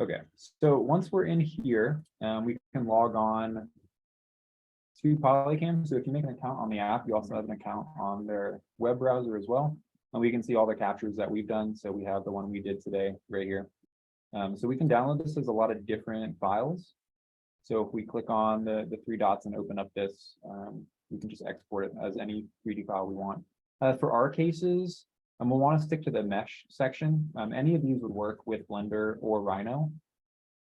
Okay, so once we're in here, we can log on to Polycam. So if you make an account on the app, you also have an account on their web browser as well. And we can see all the captures that we've done. So we have the one we did today right here. So we can download this as a lot of different files. So if we click on the three dots and open up this, we can just export it as any 3D file we want. For our cases, we'll want to stick to the mesh section. Any of these would work with Blender or Rhino.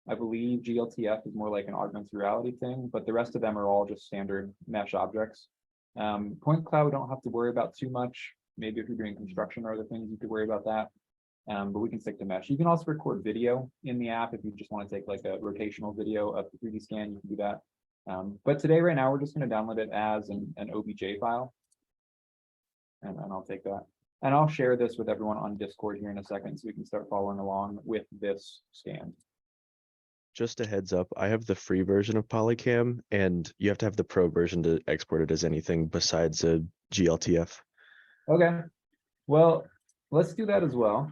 I believe GLTF is more like an augmented reality thing, but the rest of them are all just standard mesh objects. Point cloud, we don't have to worry about too much. Maybe if you're doing construction or other things, you could worry about that. But we can stick to mesh. You can also record video in the app if you just want to take like a rotational video of the 3D scan, you can do that. But today, right now, we're just going to download it as an OBJ file. And I'll take that. And I'll share this with everyone on Discord here in a second so we can start following along with this scan. Just a heads up, I have the free version of Polycam, and you have to have the pro version to export it as anything besides a GLTF. Okay, well, let's do that as well,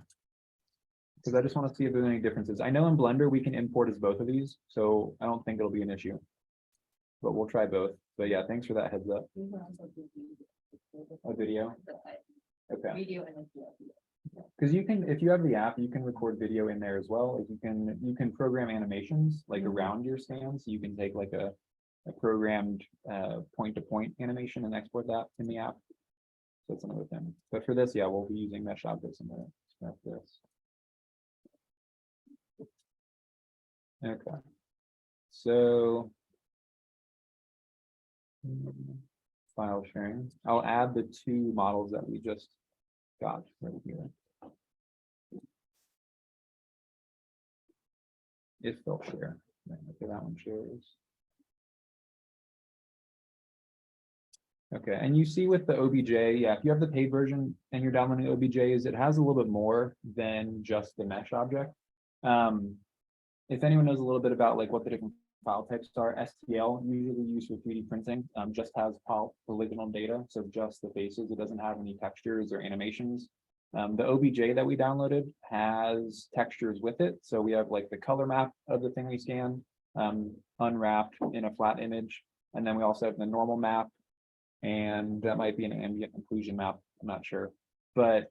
because I just want to see if there's any differences. I know in Blender we can import as both of these, so I don't think it'll be an issue, but we'll try both. But yeah, thanks for that heads up. A video. Okay. Video and audio. Because you can, if you have the app, you can record video in there as well. Like you can program animations like around your stand. So you can take like a programmed point-to-point animation and export that in the app. So that's another thing. But for this, yeah, we'll be using mesh objects in this. Okay. So file sharing. I'll add the two models that we just got right here. If they'll share. Okay, that one shares. Okay, and you see with the OBJ, yeah, if you have the paid version and you're downloading OBJs, it has a little bit more than just the mesh object. If anyone knows a little bit about like what the different file types are, STL, usually used for 3D printing, just has polygonal data, so just the faces. It doesn't have any textures or animations. The OBJ that we downloaded has textures with it. So we have like the color map of the thing we scan, unwrapped in a flat image. And then we also have the normal map, and that might be an ambient occlusion map, I'm not sure. But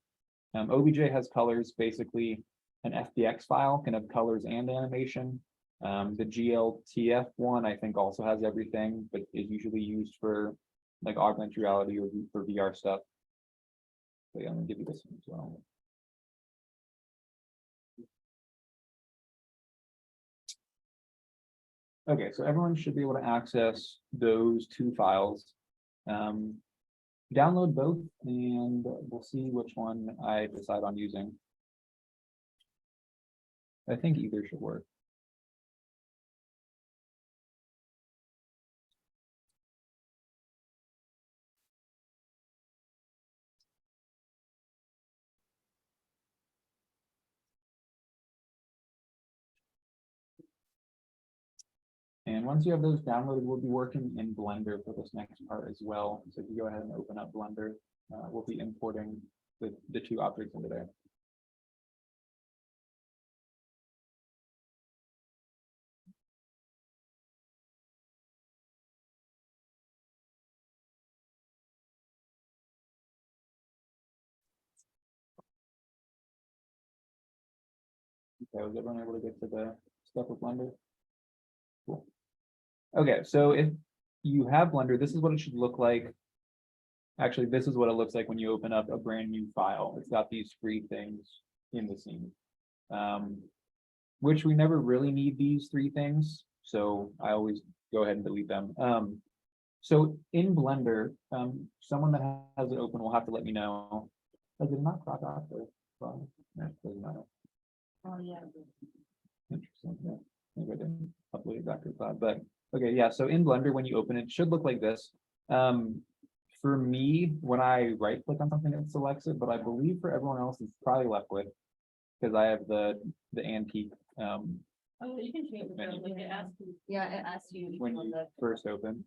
OBJ has colors. Basically, an FBX file can have colors and animation. The GLTF one, I think, also has everything, but is usually used for like augmented reality or for VR stuff. So yeah, I'm gonna give you this one as well. Okay, so everyone should be able to access those two files. Download both, and we'll see which one I decide on using. I think either should work. And once you have those downloaded, we'll be working in Blender for this next part as well. So if you go ahead and open up Blender, we'll be importing the two objects into there. Okay, was everyone able to get to the stuff with Blender? Cool. Okay, so if you have Blender, this is what it should look like. Actually, this is what it looks like when you open up a brand new file. It's got these three things in the scene, which we never really need these three things. So I always go ahead and delete them. So in Blender, someone that has it open will have to let me know. Oh, did it not crop out there? Well, that doesn't matter. Oh yeah. Interesting. Yeah. Maybe I didn't upload exactly that, but okay, yeah. So in Blender, when you open it, it should look like this. For me, when I right click on something, it selects it, but I believe for everyone else, it's probably left click because I have the antique. Oh, you can change it. Like it asks you. Yeah, it asks you When you first open.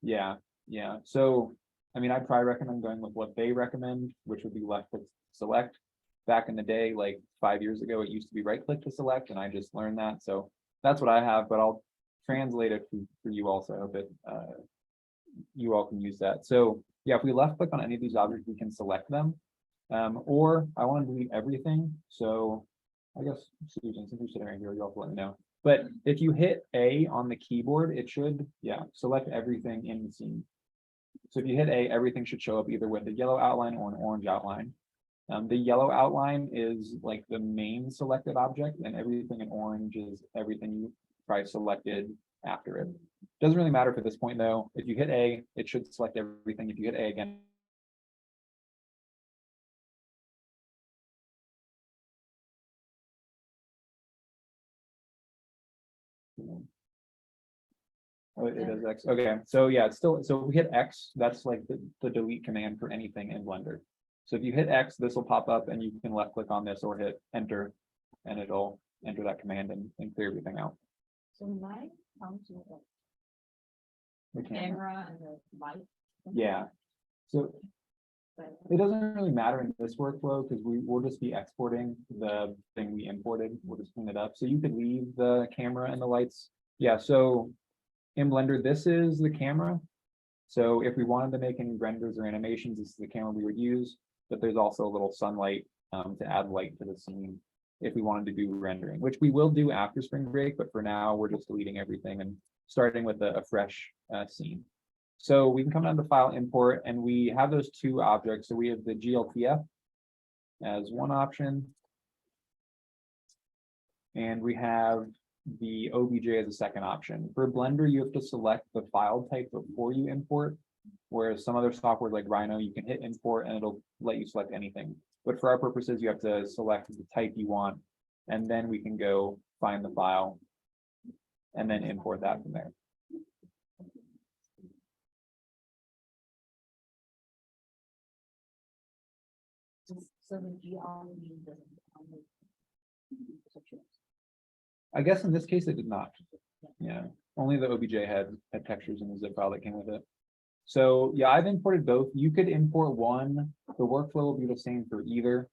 Yeah. Yeah. So, I mean, I'd probably recommend going with what they recommend, which would be left click select. back in the day, like 5 years ago, it used to be right click to select, and I just learned that. So that's what I have, but I'll translate it for you also. I hope that you all can use that. So yeah, if we left click on any of these objects, we can select them. Or I want to delete everything. So I guess Susan, since you're sitting right here, you all let me know. But if you hit A on the keyboard, it should, yeah, select everything in the scene. So if you hit A, everything should show up either with a yellow outline or an orange outline. The yellow outline is like the main selected object, and everything in orange is everything you probably selected after it. Doesn't really matter for this point though. If you hit A, it should select everything. If you hit A again, oh, it is X. Okay, so yeah, it's still, so if we hit X, that's like the delete command for anything in Blender. So if you hit X, this will pop up and you can left click on this or hit enter, and it'll enter that command and clear everything out. So my comes with We the can't, camera and the light. yeah. So But it doesn't really matter in this workflow because will just be exporting the thing we imported. We'll just clean it up. So you could leave the camera and the lights. Yeah, so in Blender, this is the camera. So if we wanted to make any renders or animations, this is the camera we would use. But there's also a little sunlight to add light to the scene if we wanted to do rendering, which we will do after spring break. But for now, we're just deleting everything and starting with a fresh scene. So we can come down to file import, and we have those two objects. So we have the GLTF as one option. And we have the OBJ as a second option. For Blender, you have to select the file type before you import, whereas some other software like Rhino, you can hit import and it'll let you select anything. But for our purposes, you have to select the type you want, and then we can go find the file and then import that from there. so the geology doesn't. I guess in this case, it did not. Yeah, only the OBJ had textures in the zip file that came with it. So yeah, I've imported both. You could import one. The workflow will be the same for either.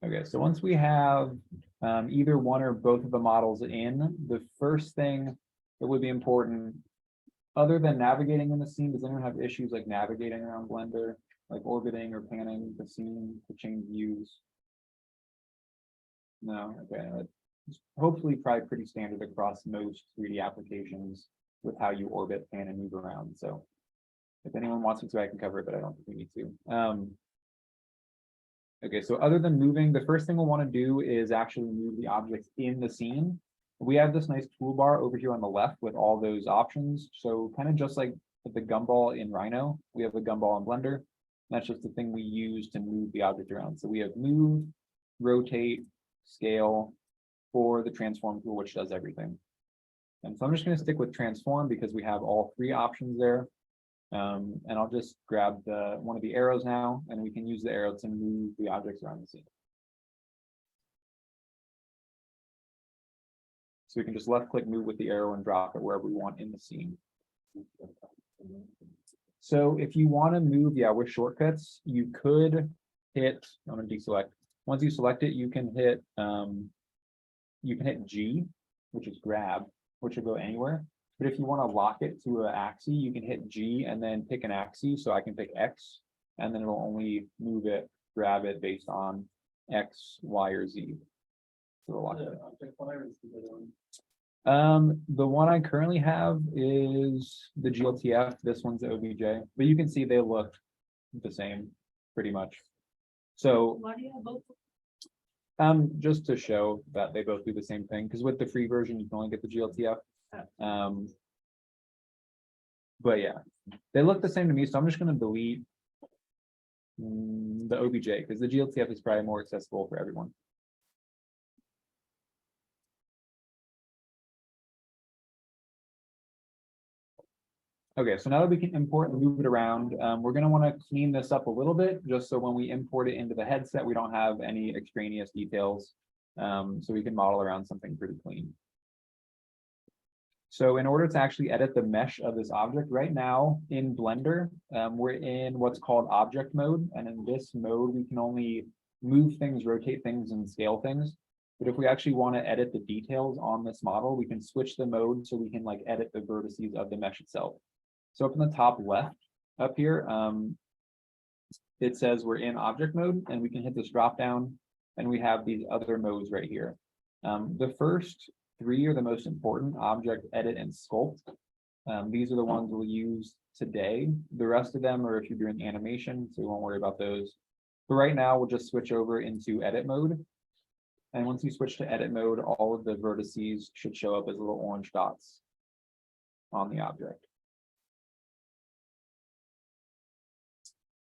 Okay, so once we have either one or both of the models in, the first thing that would be important, other than navigating in the scene, does anyone have issues like navigating around Blender, like orbiting or panning the scene to change views? No, okay, that's hopefully probably pretty standard across most 3D applications with how you orbit, pan, and move around. So if anyone wants me to, I can cover it, but I don't think we need to. Okay, so other than moving, the first thing we'll want to do is actually move the objects in the scene. We have this nice toolbar over here on the left with all those options. So kind of just like the gumball in Rhino, we have the gumball in Blender. That's just the thing we use to move the object around. So we have move, rotate, scale for the transform tool, which does everything. And so I'm just going to stick with transform because we have all three options there. And I'll just grab one of the arrows now, and we can use the arrow to move the objects around the scene. So we can just left click move with the arrow and drop it wherever we want in the scene. So if you want to move, yeah, with shortcuts, you could hit, I'm going to deselect. Once you select it, you can hit G, which is grab, which will go anywhere. But if you want to lock it to an axis, you can hit G and then pick an axis. So I can pick X, and then it'll only move it, grab it based on X, Y, or Z. So it'll lock it. The one I currently have is the GLTF. This one's the OBJ, but you can see they look the same pretty much. So Why do you have both? just to show that they both do the same thing, because with the free version, you can only get the GLTF. But yeah, they look the same to me, so I'm just going to delete the OBJ because the GLTF is probably more accessible for everyone. Okay, so now that we can import and move it around, we're gonna wanna clean this up a little bit, just so when we import it into the headset, we don't have any extraneous details. So we can model around something pretty clean. So in order to actually edit the mesh of this object right now in Blender, we're in what's called object mode. And in this mode, we can only move things, rotate things, and scale things. But if we actually want to edit the details on this model, we can switch the mode so we can like edit the vertices of the mesh itself. So up in the top left up here, it says we're in object mode, and we can hit this drop down, and we have these other modes right here. The first three are the most important: object, edit, and sculpt. These are the ones we'll use today. The rest of them are if you're doing animation, so we won't worry about those. But right now, we'll just switch over into edit mode. And once you switch to edit mode, all of the vertices should show up as little orange dots on the object.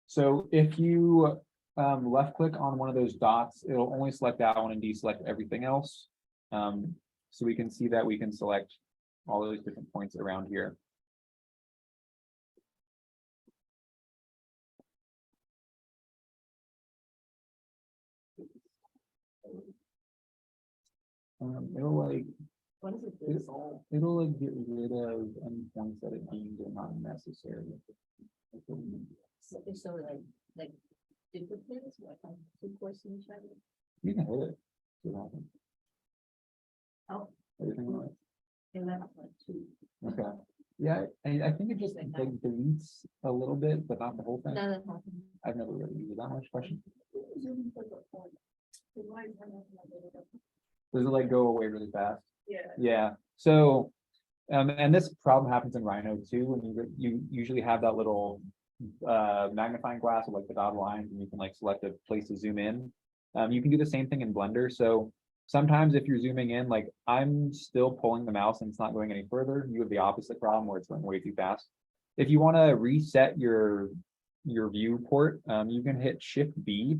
So if you left click on one of those dots, it'll only select that one and deselect everything else. So we can see that we can select all those different points around here. It'll like, What is it? it'll like get rid of any points that it deems are not necessary. So like duplicates, what, two course in each other? You can hit it. See what happens. Oh, Everything right. they left like two. Okay. Yeah, I think it just like deletes a little bit, but not the whole thing. No, that's not. I've never really used it that much. Question. Does it like go away really fast? Yeah. Yeah. So, and this problem happens in Rhino too, when you usually have that little magnifying glass with like the dotted lines, and you can like select a place to zoom in. You can do the same thing in Blender. So sometimes if you're zooming in, like I'm still pulling the mouse and it's not going any further, you have the opposite problem where it's going way too fast. If you want to reset your viewport, you can hit Shift B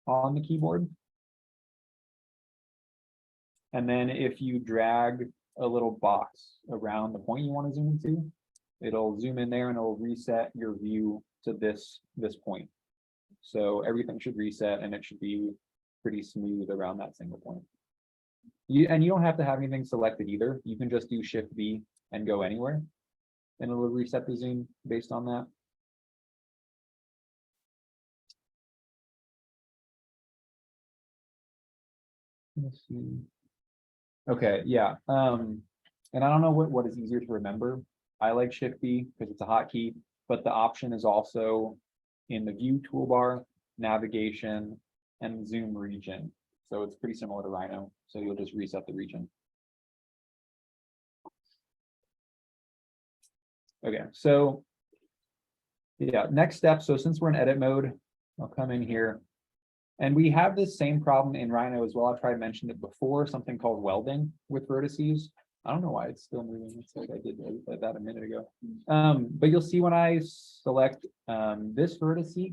on the keyboard. And then if you drag a little box around the point you want to zoom into, it'll zoom in there and it'll reset your view to this point. So everything should reset and it should be pretty smooth around that single point. You don't have to have anything selected either. You can just do Shift B and go anywhere, and it'll reset the zoom based on that. Let's see. Okay, yeah. And I don't know what is easier to remember. I like Shift B because it's a hotkey, but the option is also in the view toolbar, navigation, and zoom region. So it's pretty similar to Rhino. So you'll just reset the region. Okay, so yeah, next step. So since we're in edit mode, I'll come in here. And we have this same problem in Rhino as well. I've tried to mention it before, something called welding with vertices. I don't know why it's still moving. It's like I did that a minute ago. But you'll see when I select this vertice,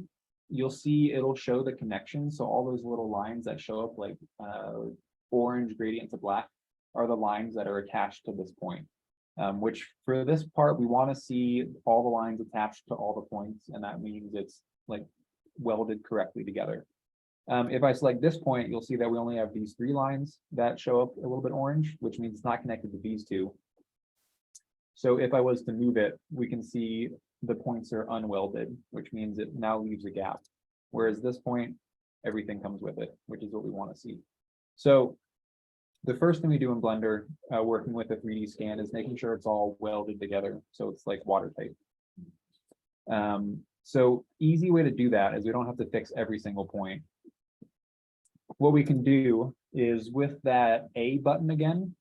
you'll see it'll show the connection. So all those little lines that show up like orange gradient to black are the lines that are attached to this point. Which for this part, we want to see all the lines attached to all the points. And that means it's like welded correctly together. If I select this point, you'll see that we only have these three lines that show up a little bit orange, which means it's not connected to these two. So if I was to move it, we can see the points are unwelded, which means it now leaves a gap. Whereas this point, everything comes with it, which is what we want to see. So the first thing we do in Blender, working with a 3D scan, is making sure it's all welded together. So it's like watertight. So easy way to do that is we don't have to fix every single point. What we can do is with that A button again,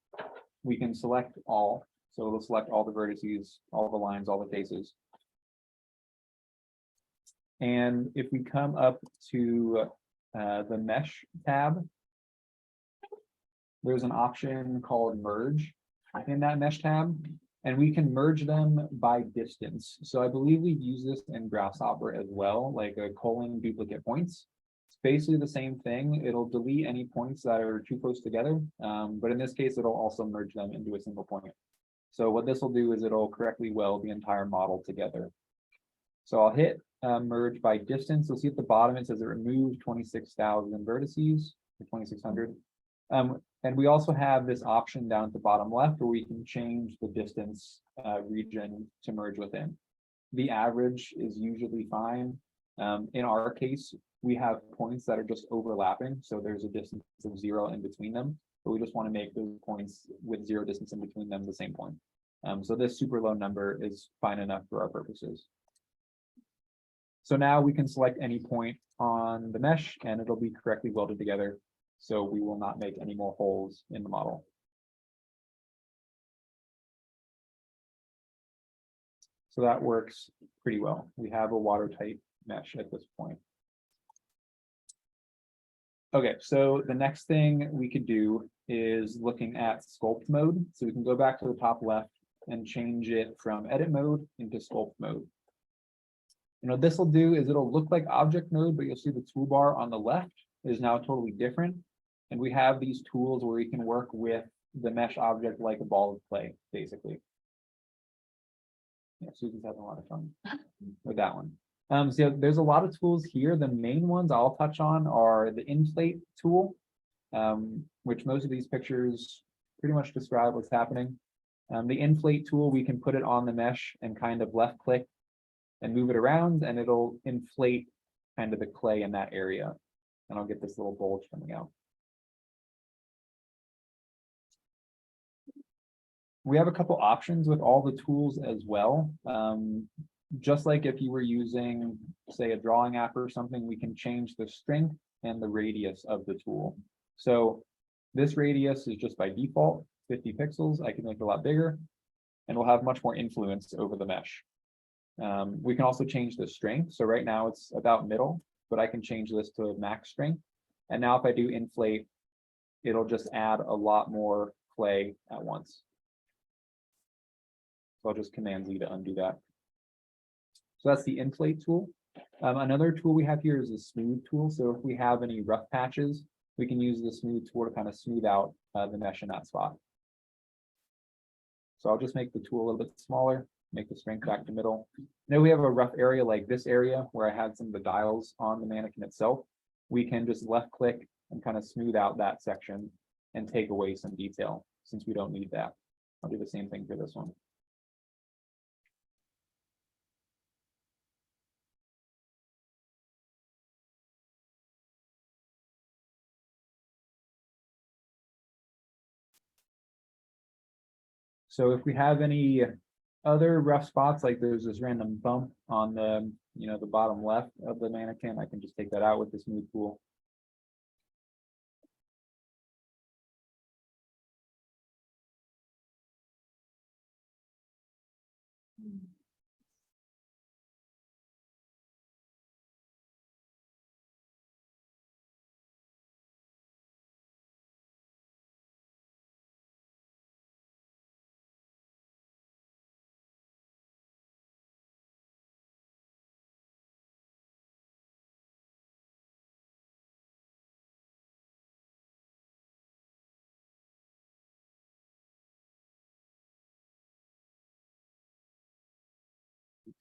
we can select all. So it'll select all the vertices, all the lines, all the faces. And if we come up to the mesh tab, there's an option called merge in that mesh tab, and we can merge them by distance. So I believe we've used this in Grasshopper as well, like a colon duplicate points. It's basically the same thing. It'll delete any points that are too close together, but in this case, it'll also merge them into a single point. So what this will do is it'll correctly weld the entire model together. So I'll hit merge by distance. You'll see at the bottom, it says it removed 26,000 vertices, or 2,600. And we also have this option down at the bottom left where we can change the distance region to merge within. The average is usually fine. In our case, we have points that are just overlapping, so there's a distance of 0 in between them, but we just want to make those points with 0 distance in between them the same point. So this super low number is fine enough for our purposes. So now we can select any point on the mesh and it'll be correctly welded together. So we will not make any more holes in the model. So that works pretty well. We have a watertight mesh at this point. Okay, so the next thing we could do is looking at sculpt mode. So we can go back to the top left and change it from edit mode into sculpt mode. You know, this will do is it'll look like object mode, but you'll see the toolbar on the left is now totally different. And we have these tools where we can work with the mesh object like a ball of clay, basically. Yeah, Susan's having a lot of fun with that one. So there's a lot of tools here. The main ones I'll touch on are the inflate tool, which most of these pictures pretty much describe what's happening. The inflate tool, we can put it on the mesh and kind of left click and move it around and it'll inflate kind of the clay in that area. And I'll get this little bulge coming out. We have a couple options with all the tools as well. Just like if you were using, say, a drawing app or something, we can change the strength and the radius of the tool. So this radius is just by default 50 pixels. I can make it a lot bigger and we'll have much more influence over the mesh. We can also change the strength. So right now it's about middle, but I can change this to max strength. And now if I do inflate, it'll just add a lot more clay at once. So I'll just Command Z to undo that. So that's the inflate tool. Another tool we have here is the smooth tool. So if we have any rough patches, we can use the smooth tool to kind of smooth out the mesh in that spot. So I'll just make the tool a little bit smaller, make the strength back to middle. Now we have a rough area like this area where I had some of the dials on the mannequin itself. We can just left click and kind of smooth out that section and take away some detail since we don't need that. I'll do the same thing for this one. So if we have any other rough spots, like there's this random bump on the, the bottom left of the mannequin, I can just take that out with the smooth tool.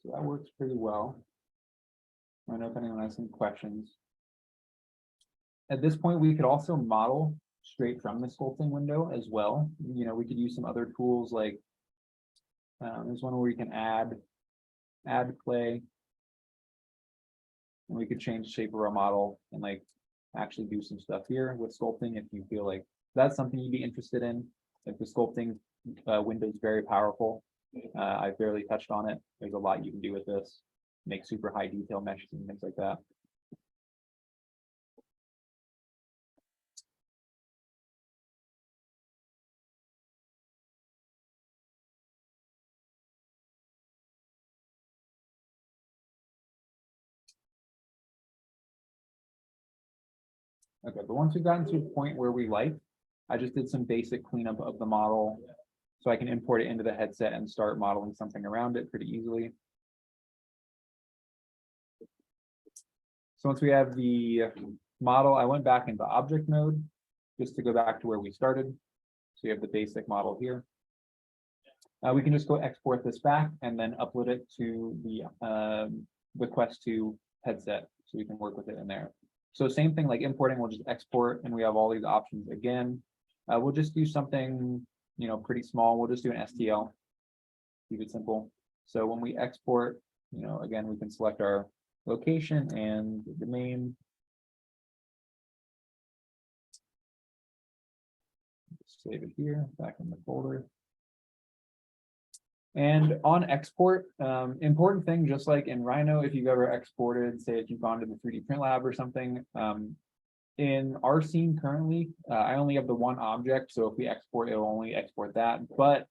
So that works pretty well. I don't know if anyone has some questions. At this point, we could also model straight from the sculpting window as well. We could use some other tools like there's one where we can add clay. And we could change the shape of our model and like actually do some stuff here with sculpting if you feel like that's something you'd be interested in. If the sculpting window is very powerful. I've barely touched on it. There's a lot you can do with this. Make super high detail meshes and things like that. Okay, but once we've gotten to a point where we like, I just did some basic cleanup of the model so I can import it into the headset and start modeling something around it pretty easily. So once we have the model, I went back into object mode just to go back to where we started. So you have the basic model here. we can just go export this back and then upload it to the Quest 2 headset, so we can work with it in there. So same thing like importing, we'll just export, and we have all these options again. We'll just do something, pretty small. We'll just do an STL. Keep it simple. So when we export, again, we can select our location and the domain. Save it here, back in the folder. And on export, important thing, just like in Rhino, if you've ever exported, say if you've gone to the 3D print lab or something, in our scene currently, I only have the one object, so if we export, it'll only export that. But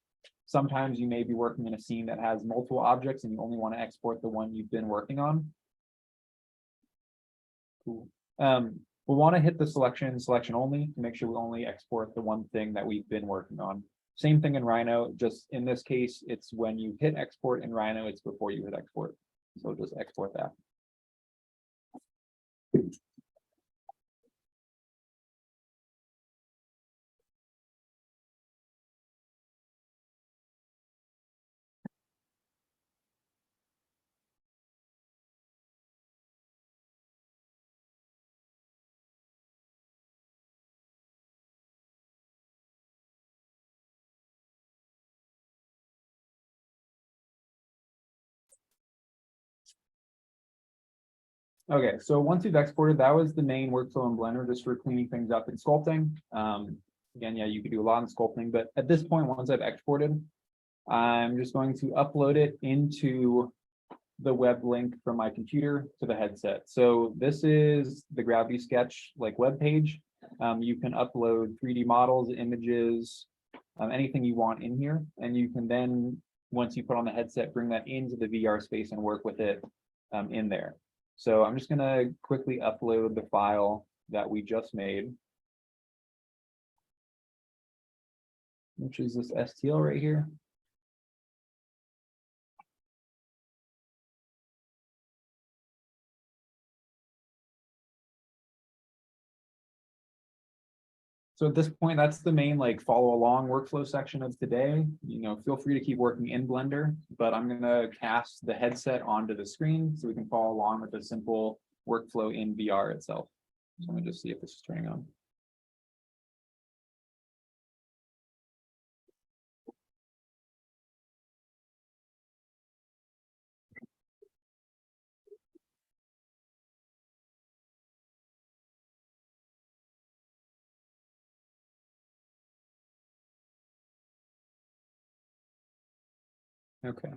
sometimes you may be working in a scene that has multiple objects and you only want to export the one you've been working on. Cool. We'll want to hit the selection only to make sure we only export the one thing that we've been working on. Same thing in Rhino, just in this case, it's when you hit export. In Rhino, it's before you hit export. So just export that. Okay, so once you've exported, that was the main workflow in Blender, just for cleaning things up and sculpting. Again, yeah, you could do a lot in sculpting, but at this point, once I've exported, I'm just going to upload it into the web link from my computer to the headset. So this is the Gravity Sketch web page. You can upload 3D models, images, anything you want in here, and you can then, once you put on the headset, bring that into the VR space and work with it in there. So I'm just going to quickly upload the file that we just made, which is this STL right here. So at this point, that's the main follow along workflow section of today. Feel free to keep working in Blender, but I'm going to cast the headset onto the screen so we can follow along with a simple workflow in VR itself. So let me just see if this is turning on. Okay.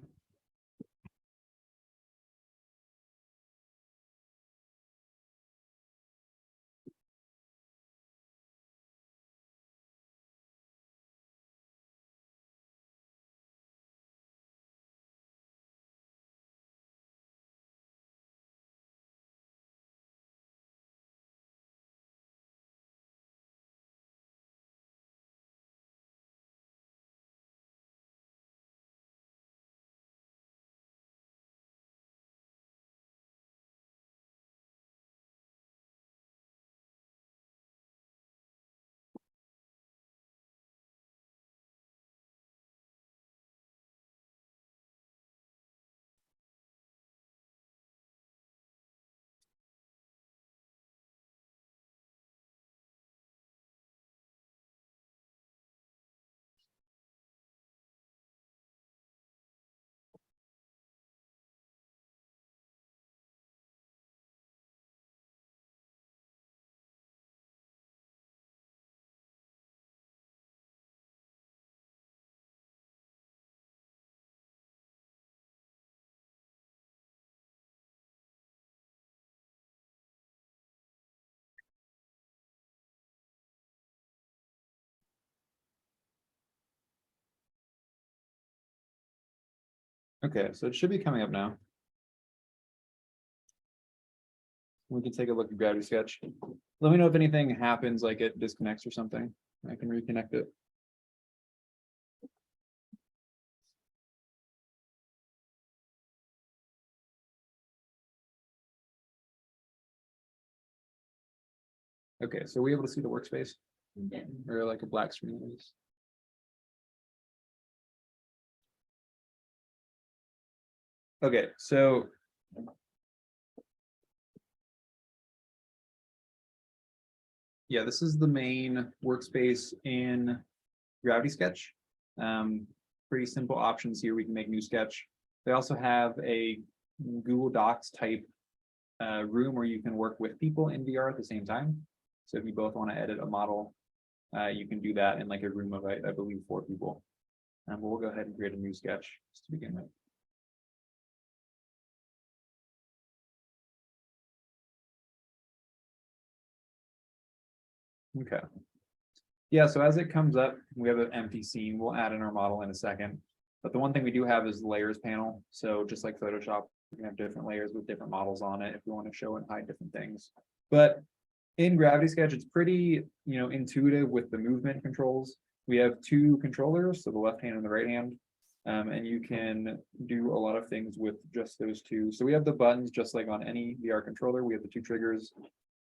Okay, so it should be coming up now. We can take a look at Gravity Sketch. Let me know if anything happens, like it disconnects or something. I can reconnect it. Okay, so we're able to see the workspace, or like a black screen at least. Okay, so. Yeah, this is the main workspace in Gravity Sketch. Pretty simple options here. We can make new sketch. They also have a Google Docs type room where you can work with people in VR at the same time. So if you both want to edit a model, you can do that in like a room of, I believe, 4 people. But we'll go ahead and create a new sketch just to begin with. Okay. Yeah, so as it comes up, we have an empty scene. We'll add in our model in a second. But the one thing we do have is the layers panel. So just like Photoshop, we can have different layers with different models on it if we want to show and hide different things. But in Gravity Sketch, it's pretty, intuitive with the movement controls. We have 2 controllers, so the left hand and the right hand. And you can do a lot of things with just those 2. So we have the buttons, just like on any VR controller. We have the 2 triggers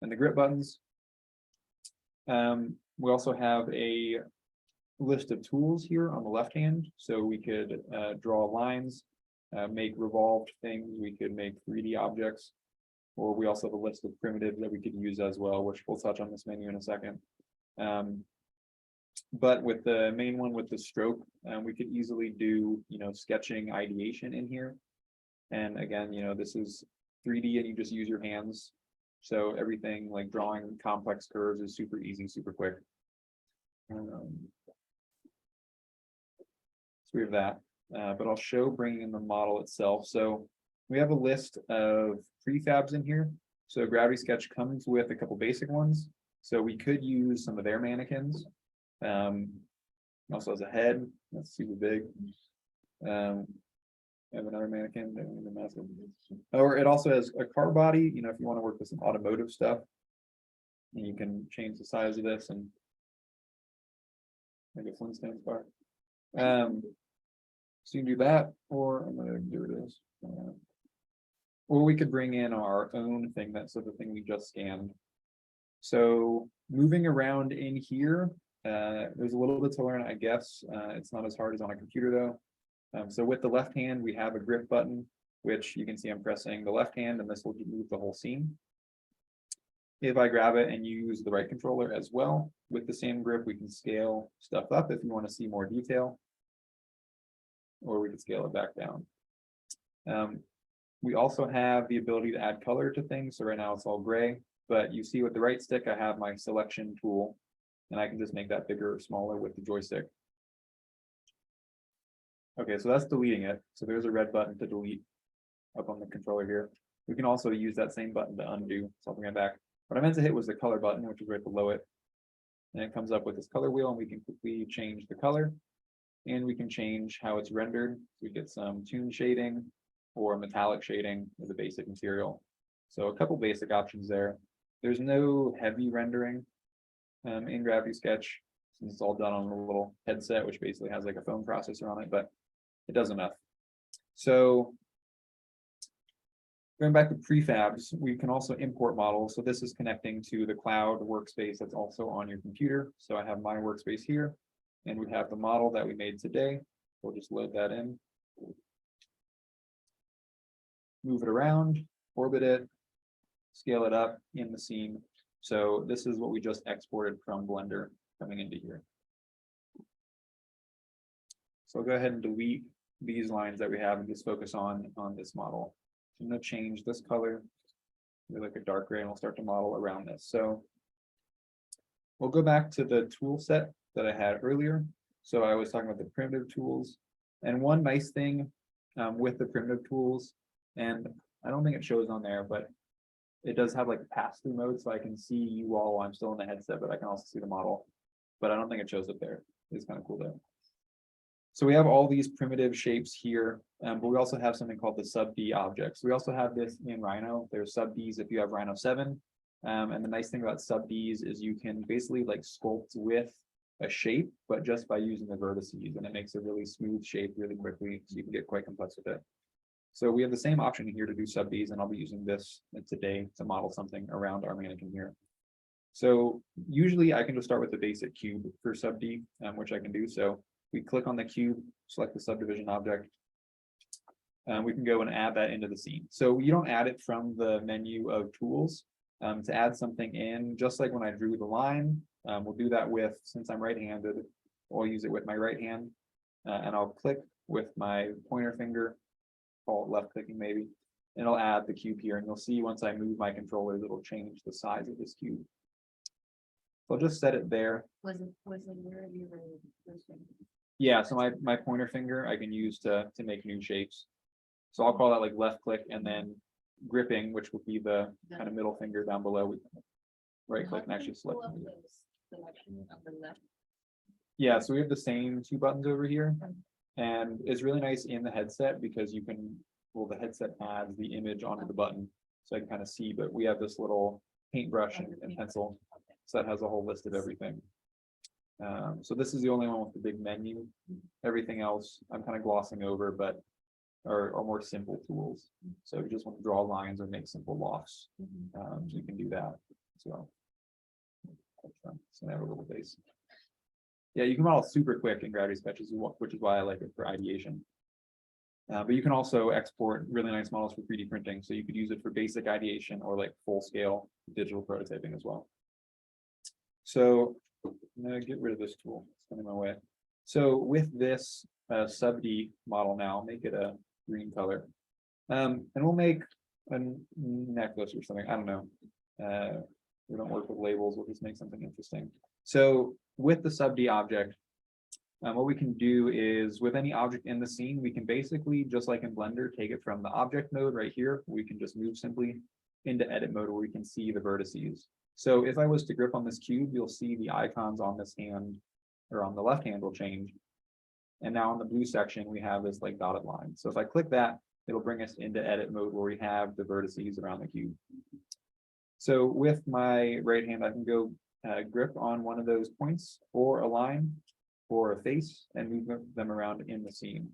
and the grip buttons. We also have a list of tools here on the left hand. So we could draw lines, make revolved things. We could make 3D objects, or we also have a list of primitives that we could use as well, which we'll touch on this menu in a second. But with the main one with the stroke, we could easily do, sketching ideation in here. And again, this is 3D and you just use your hands. So everything like drawing complex curves is super easy, super quick. So we have that, but I'll show bringing in the model itself. So we have a list of prefabs in here. So Gravity Sketch comes with a couple basic ones. So we could use some of their mannequins. Also has a head that's super big. I have another mannequin, or it also has a car body, if you want to work with some automotive stuff. And you can change the size of this and make a Flintstones car. So you can do that, or I'm gonna do this. Or we could bring in our own thing, that's the thing we just scanned. So moving around in here, there's a little bit to learn, I guess. It's not as hard as on a computer though. So with the left hand, we have a grip button, which you can see I'm pressing the left hand and this will move the whole scene. If I grab it and use the right controller as well, with the same grip, we can scale stuff up if you want to see more detail. Or we can scale it back down. We also have the ability to add color to things. So right now it's all gray, but you see with the right stick, I have my selection tool and I can just make that bigger or smaller with the joystick. Okay, so that's deleting it. So there's a red button to delete up on the controller here. We can also use that same button to undo. So I'll bring it back. What I meant to hit was the color button, which is right below it. And it comes up with this color wheel and we can quickly change the color. And we can change how it's rendered. We get some tune shading or metallic shading as a basic material. So a couple basic options there. There's no heavy rendering in Gravity Sketch, since it's all done on a little headset, which basically has like a phone processor on it, but it does enough. So going back to prefabs, we can also import models. So this is connecting to the cloud workspace that's also on your computer. So I have my workspace here, and we have the model that we made today. We'll just load that in. Move it around, orbit it, scale it up in the scene. So this is what we just exported from Blender coming into here. So I'll go ahead and delete these lines that we have and just focus on this model. I'm going to change this color to like a dark gray and we'll start to model around this. So we'll go back to the tool set that I had earlier. So I was talking about the primitive tools, and one nice thing with the primitive tools, and I don't think it shows on there, but it does have like a pass-through mode, so I can see you all while I'm still in the headset, but I can also see the model, but I don't think it shows up there. It's kind of cool though. So we have all these primitive shapes here, but we also have something called the sub D objects. We also have this in Rhino. There's sub Ds if you have Rhino 7. And the nice thing about sub Ds is you can basically like sculpt with a shape, but just by using the vertices, and it makes a really smooth shape really quickly, so you can get quite complex with it. So we have the same option here to do sub Ds, and I'll be using this today to model something around our mannequin here. So usually I can just start with the basic cube for sub D, which I can do. So we click on the cube, select the subdivision object. we can go and add that into the scene. So you don't add it from the menu of tools. To add something in, just like when I drew the line, we'll do that with, since I'm right-handed, I'll use it with my right hand. And I'll click with my pointer finger, call it left clicking maybe, and I'll add the cube here, and you'll see once I move my controllers, it'll change the size of this cube. So I'll just set it there. Was it where you were? Yeah, so my pointer finger I can use to make new shapes. So I'll call that like left click, and then gripping, which would be the kind of middle finger down below. We can right click and actually select. Yeah, so we have the same two buttons over here, and it's really nice in the headset because you can, well, the headset adds the image onto the button, so I can kind of see, but we have this little paintbrush and pencil, so that has a whole list of everything. So this is the only one with the big menu. Everything else I'm kind of glossing over, but are more simple tools. So if you just want to draw lines or make simple lofts, you can do that. So have a little base. Yeah, you can model super quick in gravity sketches, which is why I like it for ideation. But you can also export really nice models for 3D printing. So you could use it for basic ideation or like full scale digital prototyping as well. So I'm gonna get rid of this tool, it's getting in my way. So with this sub D model now, make it a green color. And we'll make a necklace or something, I don't know. We don't work with labels, we'll just make something interesting. So with the sub D object, what we can do is with any object in the scene, we can basically, just like in Blender, take it from the object mode right here. We can just move simply into edit mode where we can see the vertices. So if I was to grip on this cube, you'll see the icons on this hand or on the left hand will change. And now in the blue section, we have this like dotted line. So if I click that, it'll bring us into edit mode where we have the vertices around the cube. So with my right hand, I can go grip on one of those points or a line or a face and move them around in the scene.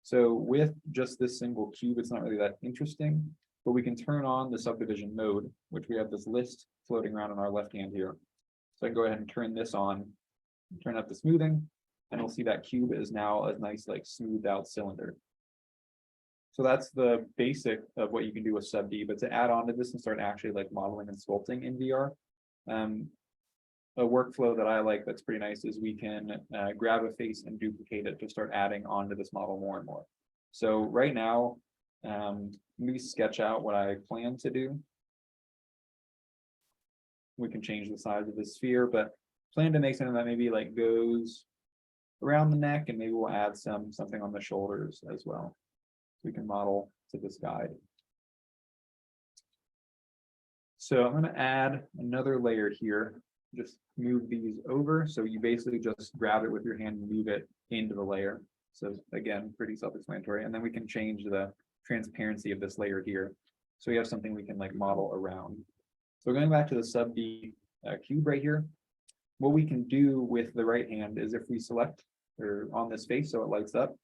So with just this single cube, it's not really that interesting, but we can turn on the subdivision mode, which we have this list floating around in our left hand here. So I can go ahead and turn this on, turn up the smoothing, and we'll see that cube is now a nice, like smoothed out cylinder. So that's the basic of what you can do with sub D, but to add on to this and start actually like modeling and sculpting in VR, a workflow that I like that's pretty nice is we can grab a face and duplicate it to start adding onto this model more and more. So right now, let me sketch out what I plan to do. We can change the size of the sphere, but plan to make something that maybe like goes around the neck, and maybe we'll add something on the shoulders as well. We can model to this guide. So I'm going to add another layer here. Just move these over. So you basically just grab it with your hand and move it into the layer. So again, pretty self-explanatory. And then we can change the transparency of this layer here. So we have something we can like model around. So going back to the sub D cube right here, what we can do with the right hand is if we select or on this face so it lights up,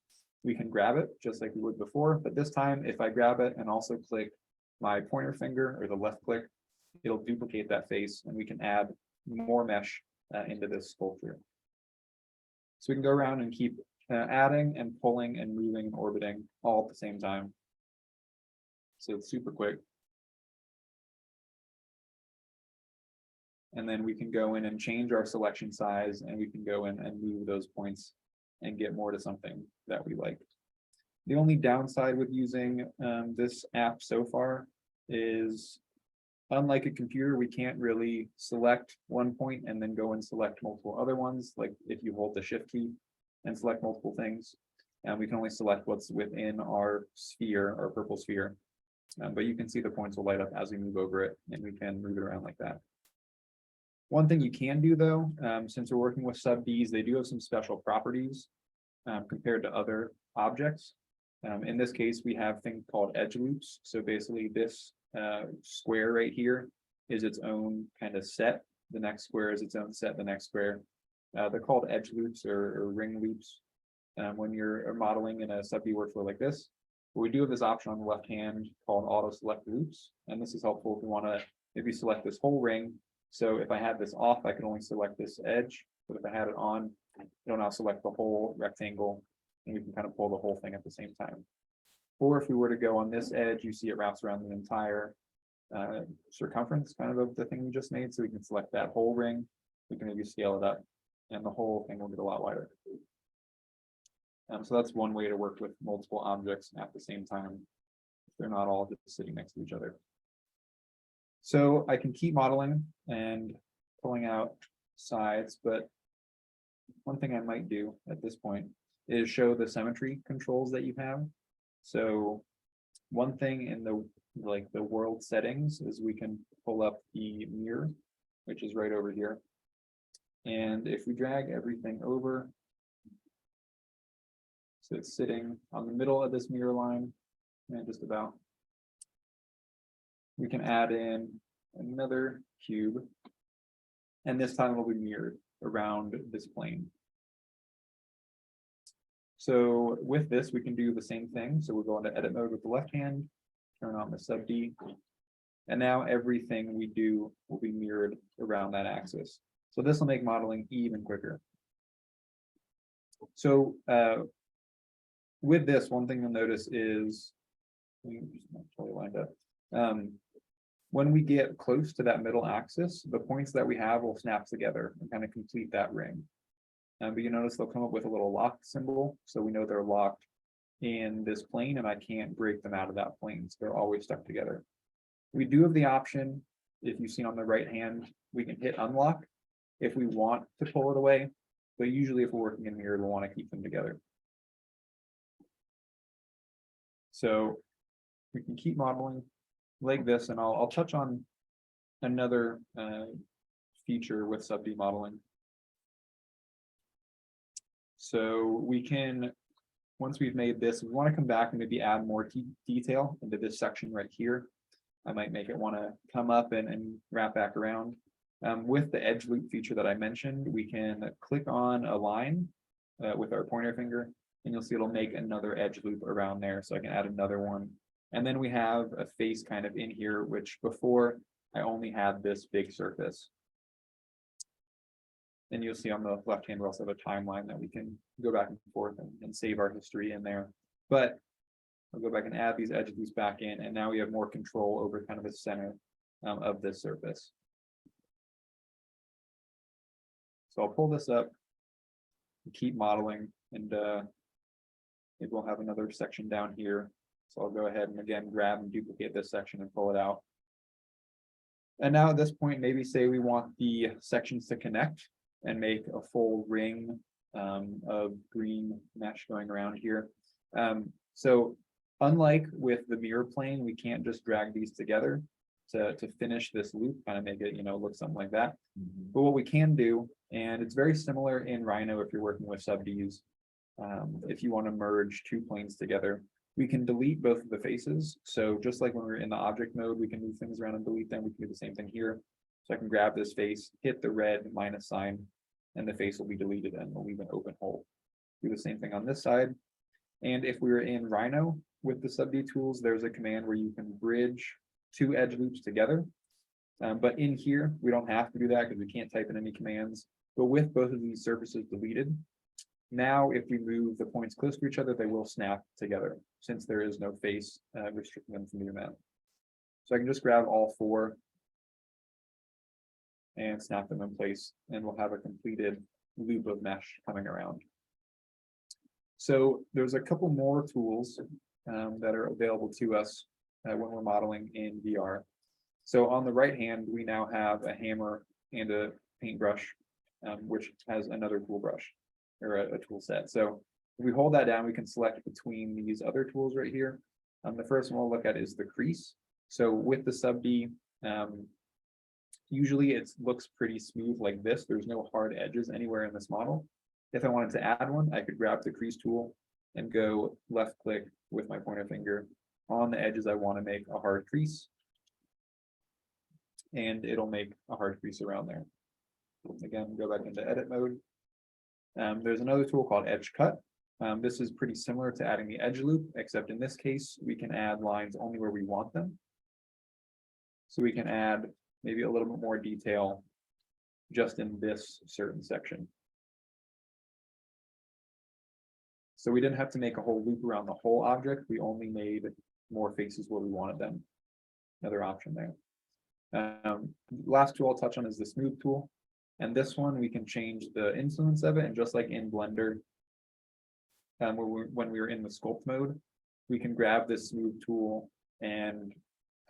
we can grab it just like we would before. But this time, if I grab it and also click my pointer finger or the left click, it'll duplicate that face and we can add more mesh into this sculpture. So we can go around and keep adding and pulling and moving and orbiting all at the same time. So it's super quick. And then we can go in and change our selection size, and we can go in and move those points and get more to something that we like. The only downside with using this app so far is, unlike a computer, we can't really select one point and then go and select multiple other ones. Like if you hold the shift key and select multiple things, and we can only select what's within our sphere, our purple sphere. But you can see the points will light up as we move over it, and we can move it around like that. One thing you can do though, since we're working with sub Ds, they do have some special properties compared to other objects. In this case, we have things called edge loops. So basically this square right here is its own kind of set. The next square is its own set, the next square. They're called edge loops or ring loops when you're modeling in a sub D workflow like this. But we do have this option on the left hand called auto select loops. And this is helpful if we want to maybe select this whole ring. So if I had this off, I can only select this edge, but if I had it on, it'll now select the whole rectangle, and we can kind of pull the whole thing at the same time. Or if we were to go on this edge, you see it wraps around the entire circumference kind of the thing we just made. So we can select that whole ring. We can maybe scale it up and the whole thing will get a lot wider. So that's one way to work with multiple objects at the same time. They're not all just sitting next to each other. So I can keep modeling and pulling out sides, but one thing I might do at this point is show the symmetry controls that you have. So one thing in the world settings is we can pull up the mirror, which is right over here. And if we drag everything over, so it's sitting on the middle of this mirror line, and just about, we can add in another cube, and this time it'll be mirrored around this plane. So with this, we can do the same thing. So we'll go into edit mode with the left hand, turn on the sub D, and now everything we do will be mirrored around that axis. So this will make modeling even quicker. So with this, one thing you'll notice is, not totally lined up. When we get close to that middle axis, the points that we have will snap together and kind of complete that ring. But you notice they'll come up with a little lock symbol, so we know they're locked in this plane, and I can't break them out of that plane, so they're always stuck together. We do have the option, if you see on the right hand, we can hit unlock if we want to pull it away, but usually if we're working in mirror, we'll want to keep them together. So we can keep modeling like this, and I'll touch on another feature with sub D modeling. So we can, once we've made this, we want to come back and maybe add more detail into this section right here. I might make it want to come up and wrap back around. With the edge loop feature that I mentioned, we can click on a line with our pointer finger, and you'll see it'll make another edge loop around there. So I can add another one. And then we have a face kind of in here, which before I only had this big surface. And you'll see on the left hand, we also have a timeline that we can go back and forth and save our history in there. But I'll go back and add these edge loops back in, and now we have more control over kind of the center of this surface. So I'll pull this up, keep modeling, and maybe we'll have another section down here. So I'll go ahead and again grab and duplicate this section and pull it out. And now at this point, maybe say we want the sections to connect and make a full ring of green mesh going around here. So unlike with the mirror plane, we can't just drag these together to finish this loop, kind of make it, look something like that. But what we can do, and it's very similar in Rhino if you're working with sub Ds, if you want to merge two planes together, we can delete both of the faces. So just like when we're in the object mode, we can move things around and delete them. We can do the same thing here. So I can grab this face, hit the red minus sign, and the face will be deleted and we'll leave an open hole. Do the same thing on this side. And if we were in Rhino with the sub D tools, there's a command where you can bridge two edge loops together. But in here, we don't have to do that because we can't type in any commands. But with both of these surfaces deleted, now if we move the points close to each other, they will snap together since there is no face restricting them from doing that. So I can just grab all four and snap them in place, and we'll have a completed loop of mesh coming around. So there's a couple more tools that are available to us when we're modeling in VR. So on the right hand, we now have a hammer and a paintbrush, which has another tool brush or a tool set. So if we hold that down, we can select between these other tools right here. The first one we'll look at is the crease. So with the sub D, usually it looks pretty smooth like this. There's no hard edges anywhere in this model. If I wanted to add one, I could grab the crease tool and go left click with my pointer finger on the edges I want to make a hard crease. And it'll make a hard crease around there. Again, go back into edit mode. There's another tool called edge cut. This is pretty similar to adding the edge loop, except in this case, we can add lines only where we want them. So we can add maybe a little bit more detail just in this certain section. So we didn't have to make a whole loop around the whole object. We only made more faces where we wanted them. Another option there. Last tool I'll touch on is the smooth tool. And this one, we can change the influence of it. And just like in Blender, when we were in the sculpt mode, we can grab this smooth tool and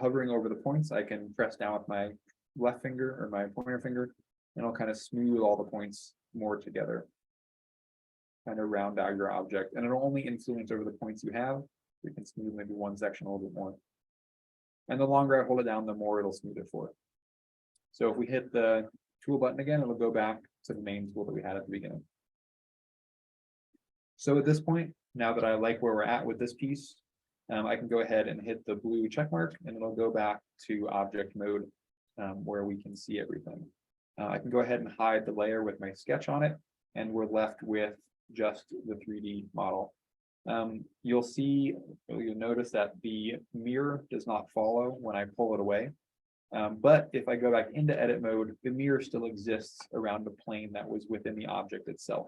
hovering over the points, I can press down with my left finger or my pointer finger, and it'll kind of smooth all the points more together. Kind of round out your object, and it'll only influence over the points you have. We can smooth maybe one section a little bit more. And the longer I hold it down, the more it'll smooth it for it. So if we hit the tool button again, it'll go back to the main tool that we had at the beginning. So at this point, now that I like where we're at with this piece, I can go ahead and hit the blue check mark, and it'll go back to object mode where we can see everything. I can go ahead and hide the layer with my sketch on it, and we're left with just the 3D model. You'll notice that the mirror does not follow when I pull it away. But if I go back into edit mode, the mirror still exists around the plane that was within the object itself.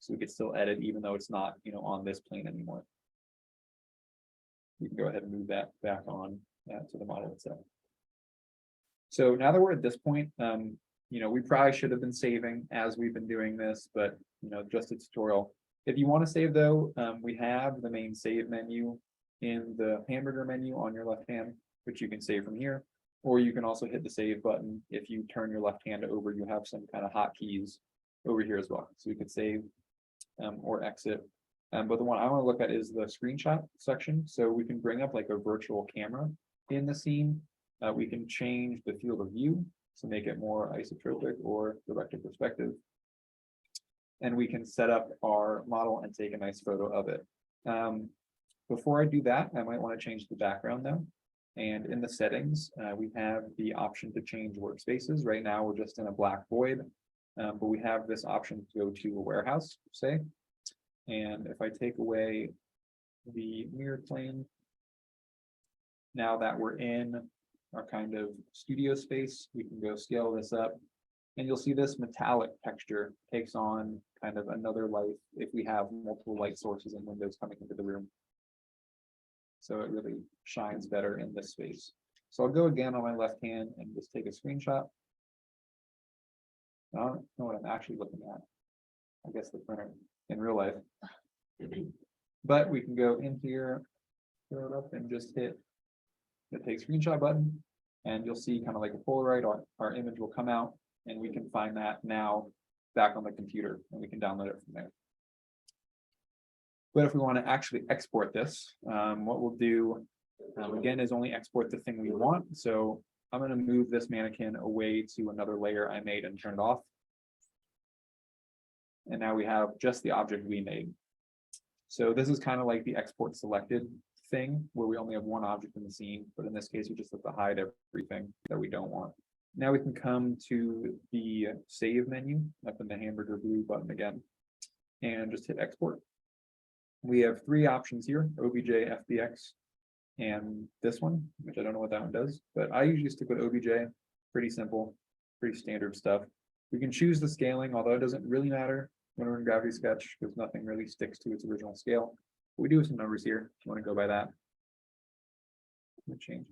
So we could still edit even though it's not, on this plane anymore. We can go ahead and move that back on to the model itself. So now that we're at this point, we probably should have been saving as we've been doing this, but just a tutorial. If you want to save though, we have the main save menu in the hamburger menu on your left hand, which you can save from here, or you can also hit the save button. If you turn your left hand over, you have some kind of hotkeys over here as well. So we could save or exit. But the one I want to look at is the screenshot section. So we can bring up like a virtual camera in the scene. We can change the field of view to make it more isotropic or directed perspective. And we can set up our model and take a nice photo of it. Before I do that, I might want to change the background though. And in the settings, we have the option to change workspaces. Right now, we're just in a black void, but we have this option to go to a warehouse, say. And if I take away the mirror plane, now that we're in our kind of studio space, we can go scale this up. And you'll see this metallic texture takes on kind of another light if we have multiple light sources and windows coming into the room. So it really shines better in this space. So I'll go again on my left hand and just take a screenshot. I don't know what I'm actually looking at. I guess the printer in real life. But we can go in here, throw it up, and just hit the take screenshot button, and you'll see kind of like a Polaroid, our image will come out, and we can find that now back on the computer, and we can download it from there. But if we want to actually export this, what we'll do again is only export the thing we want. So I'm going to move this mannequin away to another layer I made and turn it off. And now we have just the object we made. So this is kind of like the export selected thing where we only have one object in the scene, but in this case, we just have to hide everything that we don't want. Now we can come to the save menu up in the hamburger blue button again, and just hit export. We have three options here, OBJ, FBX, and this one, which I don't know what that one does, but I usually stick with OBJ, pretty simple, pretty standard stuff. We can choose the scaling, although it doesn't really matter when we're in Gravity Sketch because nothing really sticks to its original scale. But we do have some numbers here if you want to go by that. Change.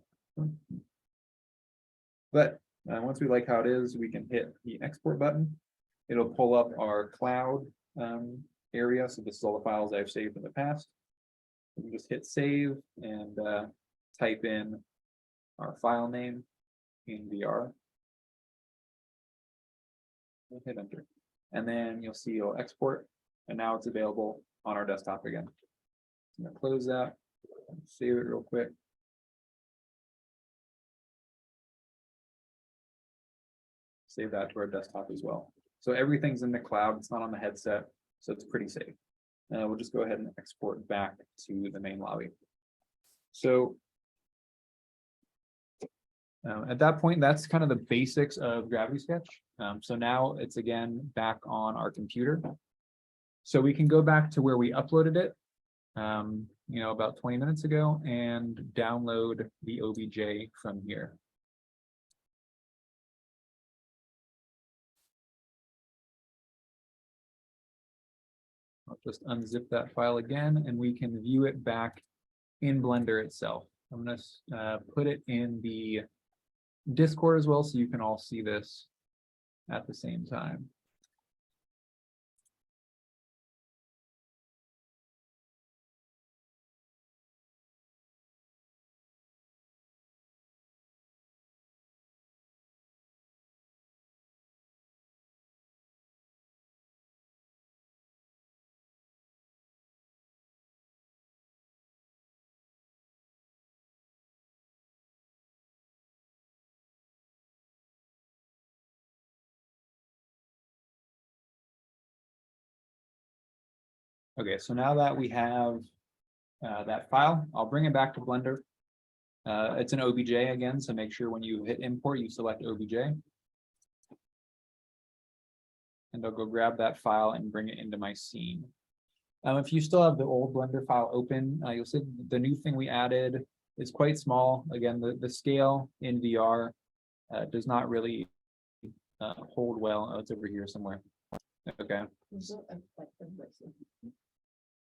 But once we like how it is, we can hit the export button. It'll pull up our cloud area. So this is all the files I've saved in the past. We can just hit save and type in our file name in VR. And hit enter. And then you'll see it'll export. And now it's available on our desktop again. I'm going to close that, save it real quick. Save that to our desktop as well. So everything's in the cloud, it's not on the headset, so it's pretty safe. We'll just go ahead and export back to the main lobby. So at that point, that's kind of the basics of Gravity Sketch. So now it's again back on our computer. So we can go back to where we uploaded it, about 20 minutes ago, and download the OBJ from here. I'll just unzip that file again and we can view it back in Blender itself. I'm gonna put it in the Discord as well, so you can all see this at the same time. Okay, so now that we have that file, I'll bring it back to Blender. It's an OBJ again, so make sure when you hit import, you select OBJ. And I'll go grab that file and bring it into my scene. If you still have the old Blender file open, you'll see the new thing we added is quite small. Again, the scale in VR does not really hold well. Oh, it's over here somewhere. Okay,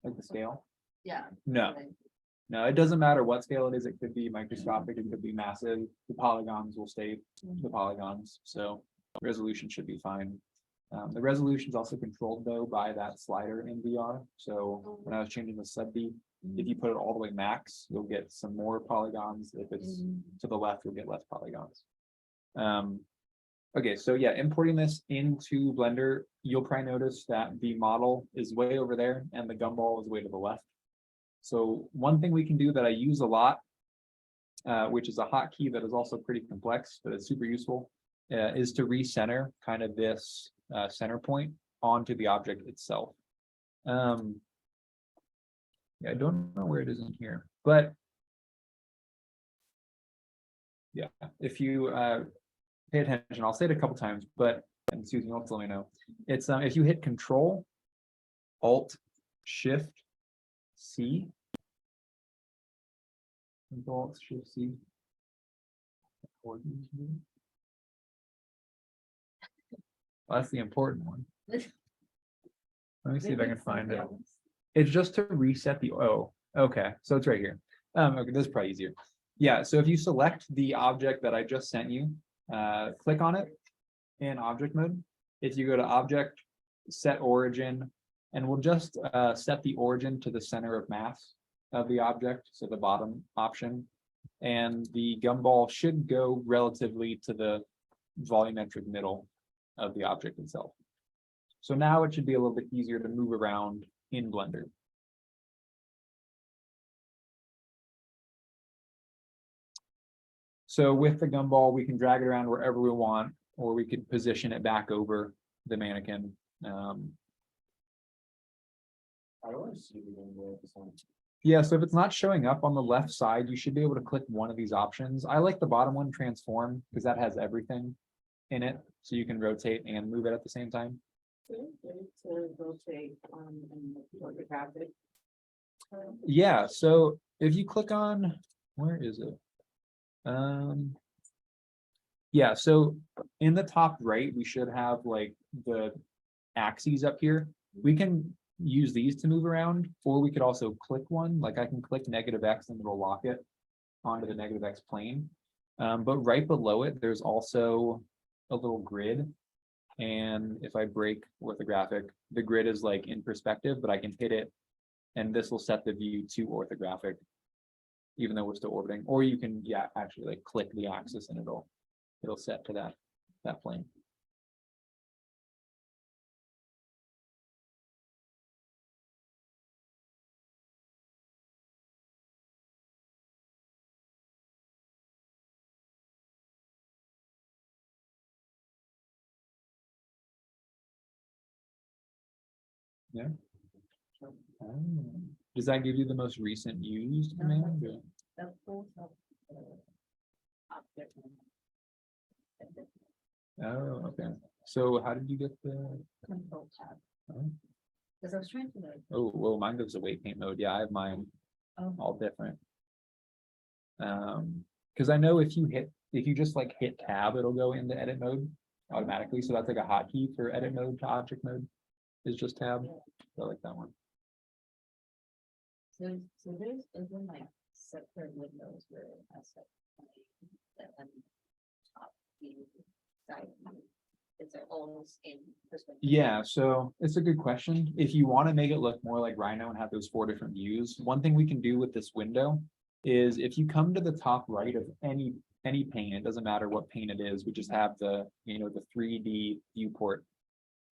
like the scale? Yeah. No. No, it doesn't matter what scale it is. It could be microscopic, it could be massive. The polygons will stay the polygons, so resolution should be fine. The resolution is also controlled though by that slider in VR. So when I was changing the sub D, if you put it all the way max, you'll get some more polygons. If it's to the left, you'll get less polygons. Okay, so yeah, importing this into Blender, you'll probably notice that the model is way over there and the gumball is way to the left. So one thing we can do that I use a lot, which is a hotkey that is also pretty complex, but it's super useful, is to recenter kind of this center point onto the object itself. Yeah, I don't know where it is in here, but yeah, if you pay attention, I'll say it a couple times, but and Susan, you'll let me know. It's if you hit Control, Alt, Shift, C. Control, Alt, Shift, C. Well, that's the important one. Let me see if I can find it. It's just to reset the, oh, okay, so it's right here. Okay, this is probably easier. Yeah, so if you select the object that I just sent you, click on it in object mode. If you go to object, set origin, and we'll just set the origin to the center of mass of the object, so the bottom option. And the gumball should go relatively to the volumetric middle of the object itself. So now it should be a little bit easier to move around in Blender. So with the gumball, we can drag it around wherever we want, or we could position it back over the mannequin. Yeah, so if it's not showing up on the left side, you should be able to click one of these options. I like the bottom one, transform, because that has everything in it, so you can rotate and move it at the same time. To rotate and photograph it. Yeah, so if you click on, where is it? Yeah, so in the top right, we should have like the axes up here. We can use these to move around, or we could also click one, like I can click -X and it'll lock it onto the -X plane. But right below it, there's also a little grid. And if I break orthographic, the grid is like in perspective, but I can hit it and this will set the view to orthographic, even though we're still orbiting. Or you can, yeah, actually like click the axis and it'll set to that plane. Yeah. Does that give you the most recent used command? Or? The full object. Oh, okay. So how did you get the? Control tab. Oh, Because I was trying to like. well, mine goes to weight paint mode. Yeah, I have mine all different. Because I know if you just like hit tab, it'll go into edit mode automatically. So that's like a hotkey for edit mode to object mode is just tab. So I like that one. So there's, isn't like separate windows where it has like. And top view, side view. It's almost in perspective. Yeah, so it's a good question. If you want to make it look more like Rhino and have those 4 different views, one thing we can do with this window is if you come to the top right of any pane, it doesn't matter what pane it is, we just have the, the 3D viewport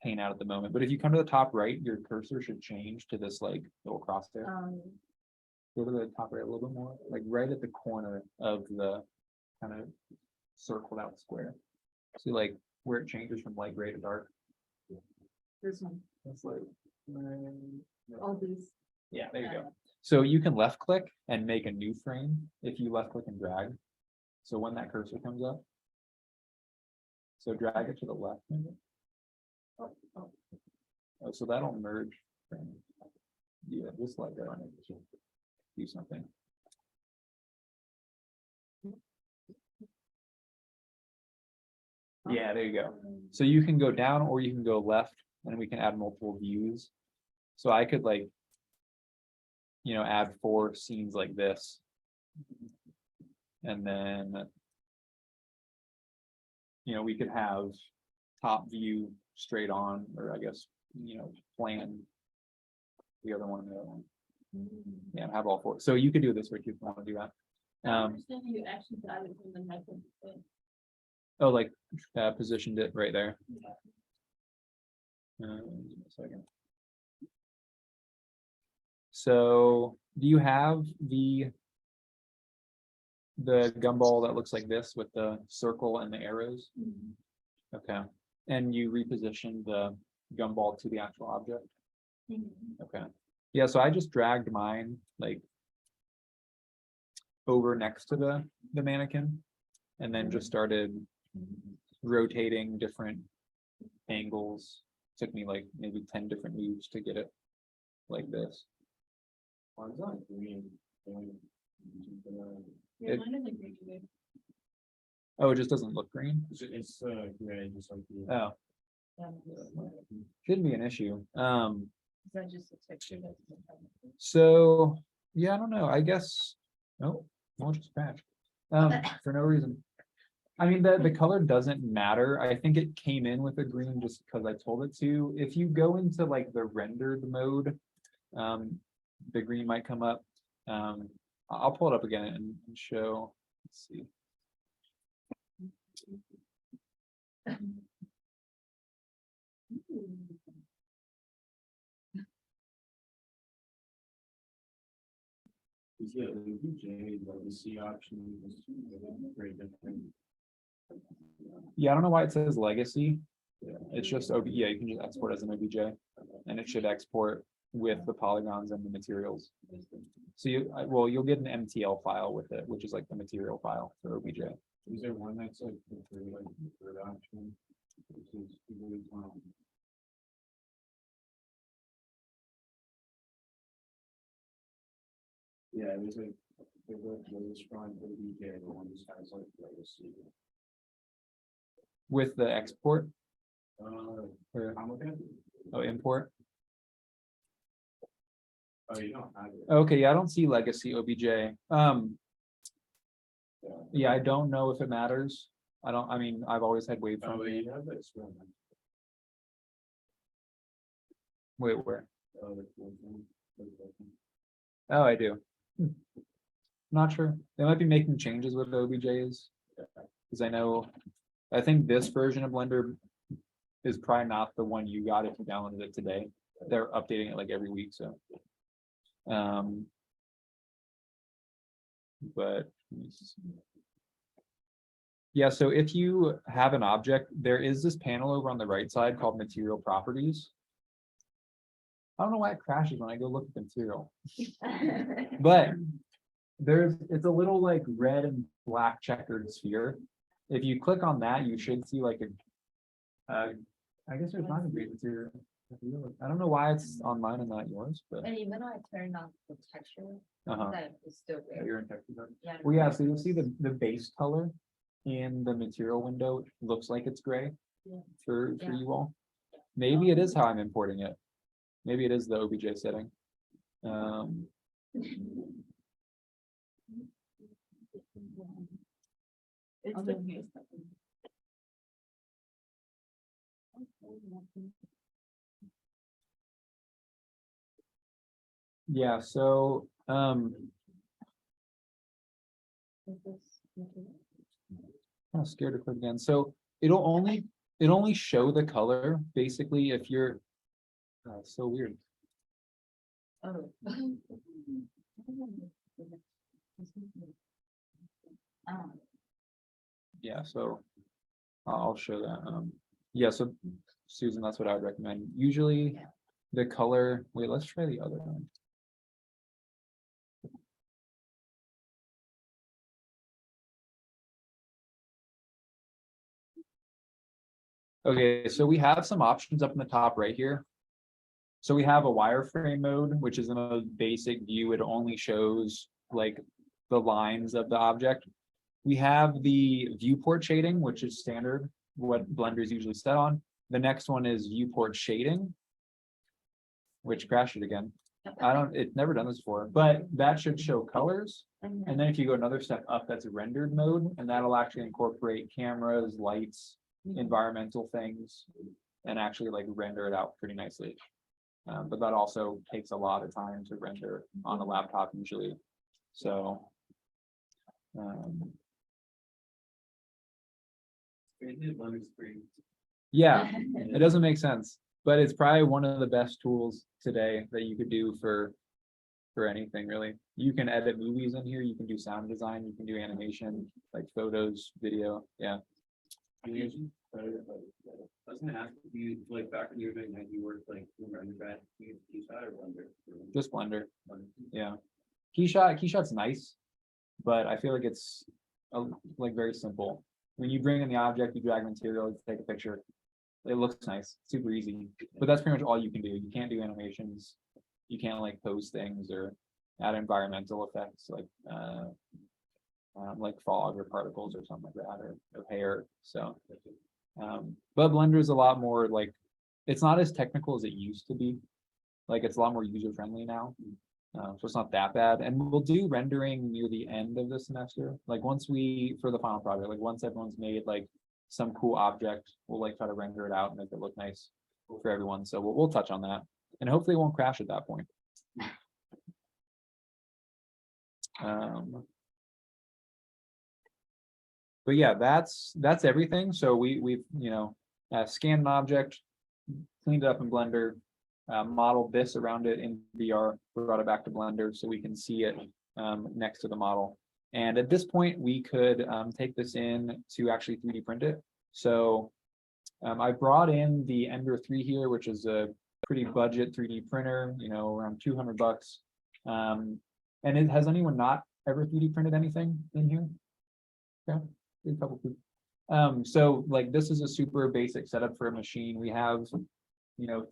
pane out at the moment. But if you come to the top right, your cursor should change to this like little crosshair. Go to the top right a little bit more, like right at the corner of the kind of circled out square. See like where it changes from light gray to dark. This one, It's like, all these. yeah, there you go. So you can left click and make a new frame if you left click and drag. So when that cursor comes up. So drag it to the left. Oh, so that'll merge. frames. Yeah, just like that. Do something. Yeah, there you go. So you can go down or you can go left and we can add multiple views. So I could like, add 4 scenes like this. And then, we could have top view straight on, or I guess, plan the other one and the other one. Yeah, and have all 4. So you could do this, Rick, if you want to do that. I understand you actually got it from the microphone. Oh, like positioned it right there. Give me a second. So do you have the gumball that looks like this with the circle and the arrows? Okay. And you repositioned the gumball to the actual object? Okay. Yeah, so I just dragged mine like over next to the mannequin and then just started rotating different angles. Took me like maybe 10 different moves to get it like this. Yeah, It- mine is a green wave. Oh, it just doesn't look green? It's gray, just like the. Oh, shouldn't be an issue. Is that just a texture that's? So, yeah, I don't know, I guess, no, won't just crash. For no reason. I mean, the color doesn't matter. I think it came in with a green just because I told it to. If you go into like the rendered mode, the green might come up. I'll pull it up again and show, let's see. Yeah, the UJ, like the C option is very different. Yeah, I don't know why it says legacy. It's just OB, yeah, you can just export as an OBJ and it should export with the polygons and the materials. So you'll get an MTL file with it, which is like the material file for OBJ. Is there one that's like the third option? Which is really, yeah, there's like, there's strong OBJ, the one that has like legacy. With the export Or I'm looking at. or import. Oh, you don't have it. Okay, yeah, I don't see legacy OBJ. Yeah, I don't know if it matters. I mean, I've always had Oh, waveform. you have that experiment. Wait, where? The cool thing, the cool thing. Oh, I do. Not sure. They might be making changes with OBJs. Because I think this version of Blender is probably not the one you got if you downloaded it today. They're updating it like every week, so. But. let me see. Yeah, so if you have an object, there is this panel over on the right side called Material Properties. I don't know why it crashes when I go look at the material, but it's a little like red and black checkered sphere. If you click on that, you should see like I guess there's not a great material. I don't know why it's on mine and not yours, but. And even though I turned off the texture, that is still Yeah, there. you're in texture mode. Yeah. Well, yeah, so you'll see the base color in the material window looks like it's gray Yeah. for Yeah. you all. Maybe it is how I'm importing it. Maybe it is the OBJ setting. It's the- Yeah, so, kind of scared to click again. So it only show the color basically if you're, so weird. Oh. Yeah, so I'll show that. Yeah, so Susan, that's what I would recommend. Usually Yeah. the color, wait, let's try the other one. Okay, so we have some options up in the top right here. So we have a wireframe mode, which is the most basic view. It only shows like the lines of the object. We have the viewport shading, which is standard, what Blender is usually set on. The next one is viewport shading, which crashed it again. It's never done this before, but that should show colors. And then if you go another step up, that's a rendered mode, and that'll actually incorporate cameras, lights, environmental things, and actually like render it out pretty nicely. But that also takes a lot of time to render on a laptop usually. So. Yeah, it doesn't make sense, but it's probably one of the best tools today that you could do for anything really. You can edit movies in here, you can do sound design, you can do animation, like photos, video, yeah. I was gonna ask you, like, back when you were doing that, you worked like, undergrad, you shot or Blender? Just Blender, yeah. Keyshot's nice, but I feel like it's like very simple. When you bring in the object, you drag material, you take a picture. It looks nice, super easy, but that's pretty much all you can do. You can't do animations. You can't like pose things or add environmental effects like fog or particles or something like that, or hair. So, but Blender is a lot more like, it's not as technical as it used to be. Like it's a lot more user friendly now. So it's not that bad. And we'll do rendering near the end of the semester. Like once for the final project, like once everyone's made like some cool object, we'll like try to render it out and make it look nice for everyone. So we'll touch on that, and hopefully it won't crash at that point. But yeah, that's everything. So we've scanned an object, cleaned it up in Blender, modeled this around it in VR, brought it back to Blender so we can see it next to the model. And at this point, we could take this in to actually 3D print it. So I brought in the Ender 3 here, which is a pretty budget 3D printer, around $200. And has anyone not ever 3D printed anything in here? Okay, a couple people. So like this is a super basic setup for a machine. We have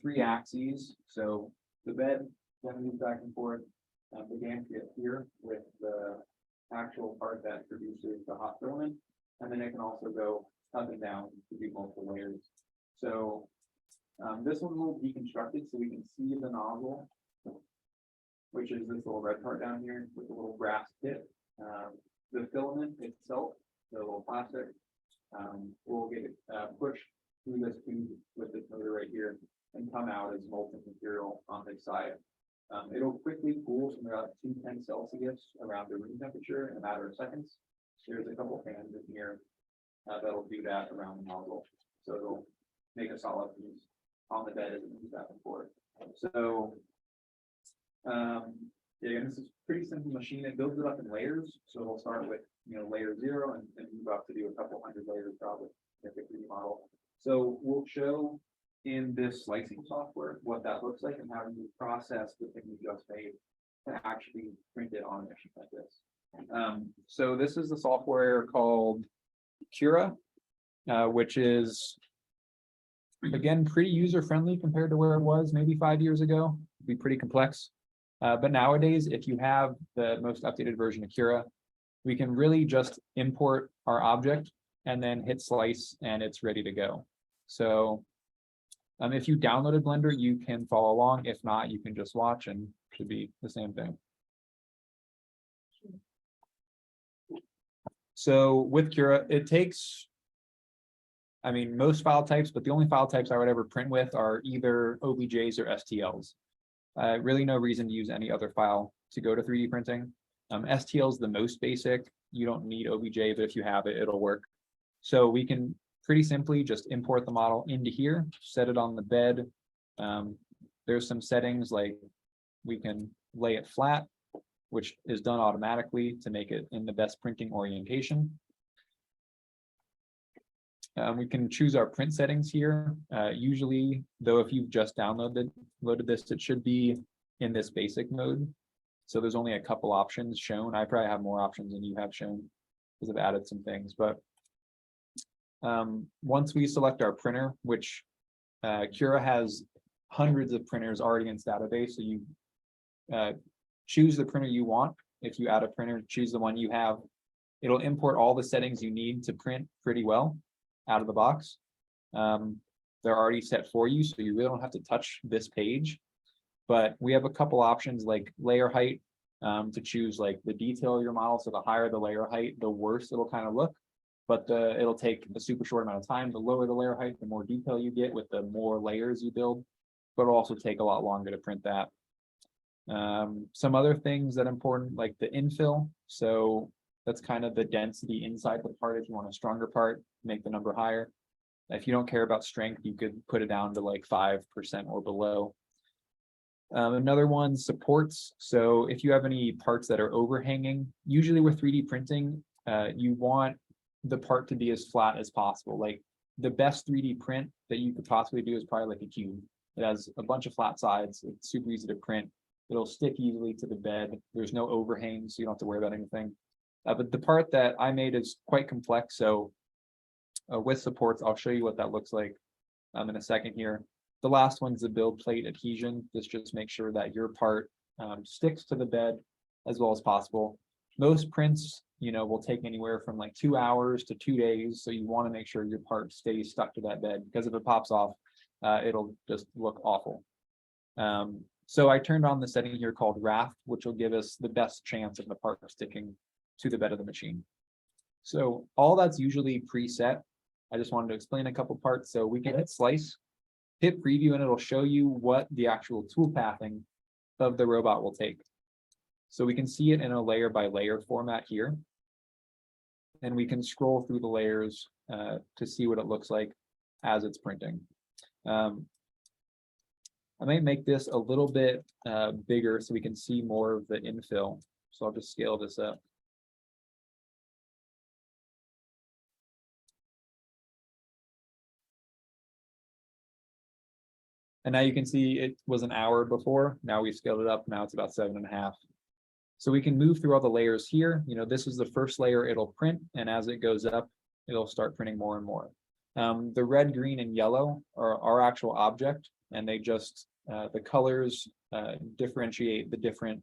3 axes. So the bed can move back and forth. The gantry up here with the actual part that produces the hot filament, and then it can also go up and down to do multiple layers. So this one's a little deconstructed, so we can see the nozzle, which is this little red part down here with a little brass tip. The filament itself, the little plastic, will get pushed through this tube with this motor right here and come out as molten material on this side. It'll quickly cool from about 210 Celsius around the room temperature in a matter of seconds. There's a couple fans in here that'll do that around the nozzle. So it'll make a solid piece on the bed as it moves back and forth. So yeah, this is a pretty simple machine. It builds it up in layers. So it'll start with layer 0 and move up to do a couple hundred layers probably to make a 3D model. So we'll show in this slicing software what that looks like and how you process the thing you just made to actually print it on a machine like this. So this is the software called Cura, which is again pretty user friendly compared to where it was maybe 5 years ago. It'd be pretty complex. But nowadays, if you have the most updated version of Cura, we can really just import our object and then hit slice and it's ready to go. So if you downloaded Blender, you can follow along. If not, you can just watch and it should be the same thing. So with Cura, it takes, I mean, most file types, but the only file types I would ever print with are either OBJs or STLs. Really no reason to use any other file to go to 3D printing. STL is the most basic. You don't need OBJ, but if you have it, it'll work. So we can pretty simply just import the model into here, set it on the bed. There's some settings like we can lay it flat, which is done automatically to make it in the best printing orientation. We can choose our print settings here. Usually, though, if you've just loaded this, it should be in this basic mode. So there's only a couple options shown. I probably have more options than you have shown because I've added some things. But once we select our printer, which Cura has hundreds of printers already in its database, so you choose the printer you want. If you add a printer, choose the one you have. It'll import all the settings you need to print pretty well out of the box. They're already set for you, so you really don't have to touch this page. But we have a couple options like layer height to choose like the detail of your model. So the higher the layer height, the worse it'll kind of look. But it'll take a super short amount of time. The lower the layer height, the more detail you get with the more layers you build. But it'll also take a lot longer to print that. Some other things that are important, like the infill. So that's kind of the density inside the part. If you want a stronger part, make the number higher. If you don't care about strength, you could put it down to like 5% or below. Another one, supports. So if you have any parts that are overhanging, usually with 3D printing, you want the part to be as flat as possible. Like the best 3D print that you could possibly do is probably like a cube. It has a bunch of flat sides. It's super easy to print. It'll stick easily to the bed. There's no overhang, so you don't have to worry about anything. But the part that I made is quite complex. So with supports, I'll show you what that looks like in a second here. The last one's the build plate adhesion. This just makes sure that your part sticks to the bed as well as possible. Most prints, will take anywhere from like 2 hours to 2 days. So you want to make sure your part stays stuck to that bed, because if it pops off, it'll just look awful. So I turned on the setting here called raft, which will give us the best chance of the part sticking to the bed of the machine. So all that's usually preset. I just wanted to explain a couple parts. So we can hit slice, hit preview, and it'll show you what the actual tool pathing of the robot will take. So we can see it in a layer by layer format here. And we can scroll through the layers to see what it looks like as it's printing. I might make this a little bit bigger so we can see more of the infill. So I'll just scale this up. And now you can see it was an hour before. Now we scaled it up. Now it's about 7.5. So we can move through all the layers here. This is the first layer it'll print. And as it goes up, it'll start printing more and more. The red, green, and yellow are our actual object. And they just, the colors differentiate the different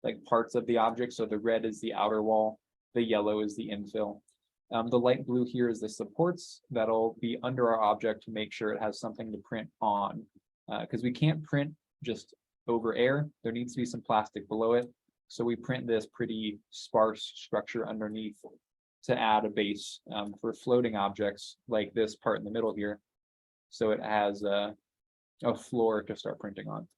like parts of the object. So the red is the outer wall. The yellow is the infill. The light blue here is the supports that'll be under our object to make sure it has something to print on. Because we can't print just over air. There needs to be some plastic below it. So we print this pretty sparse structure underneath to add a base for floating objects like this part in the middle here. So it has a floor to start printing on.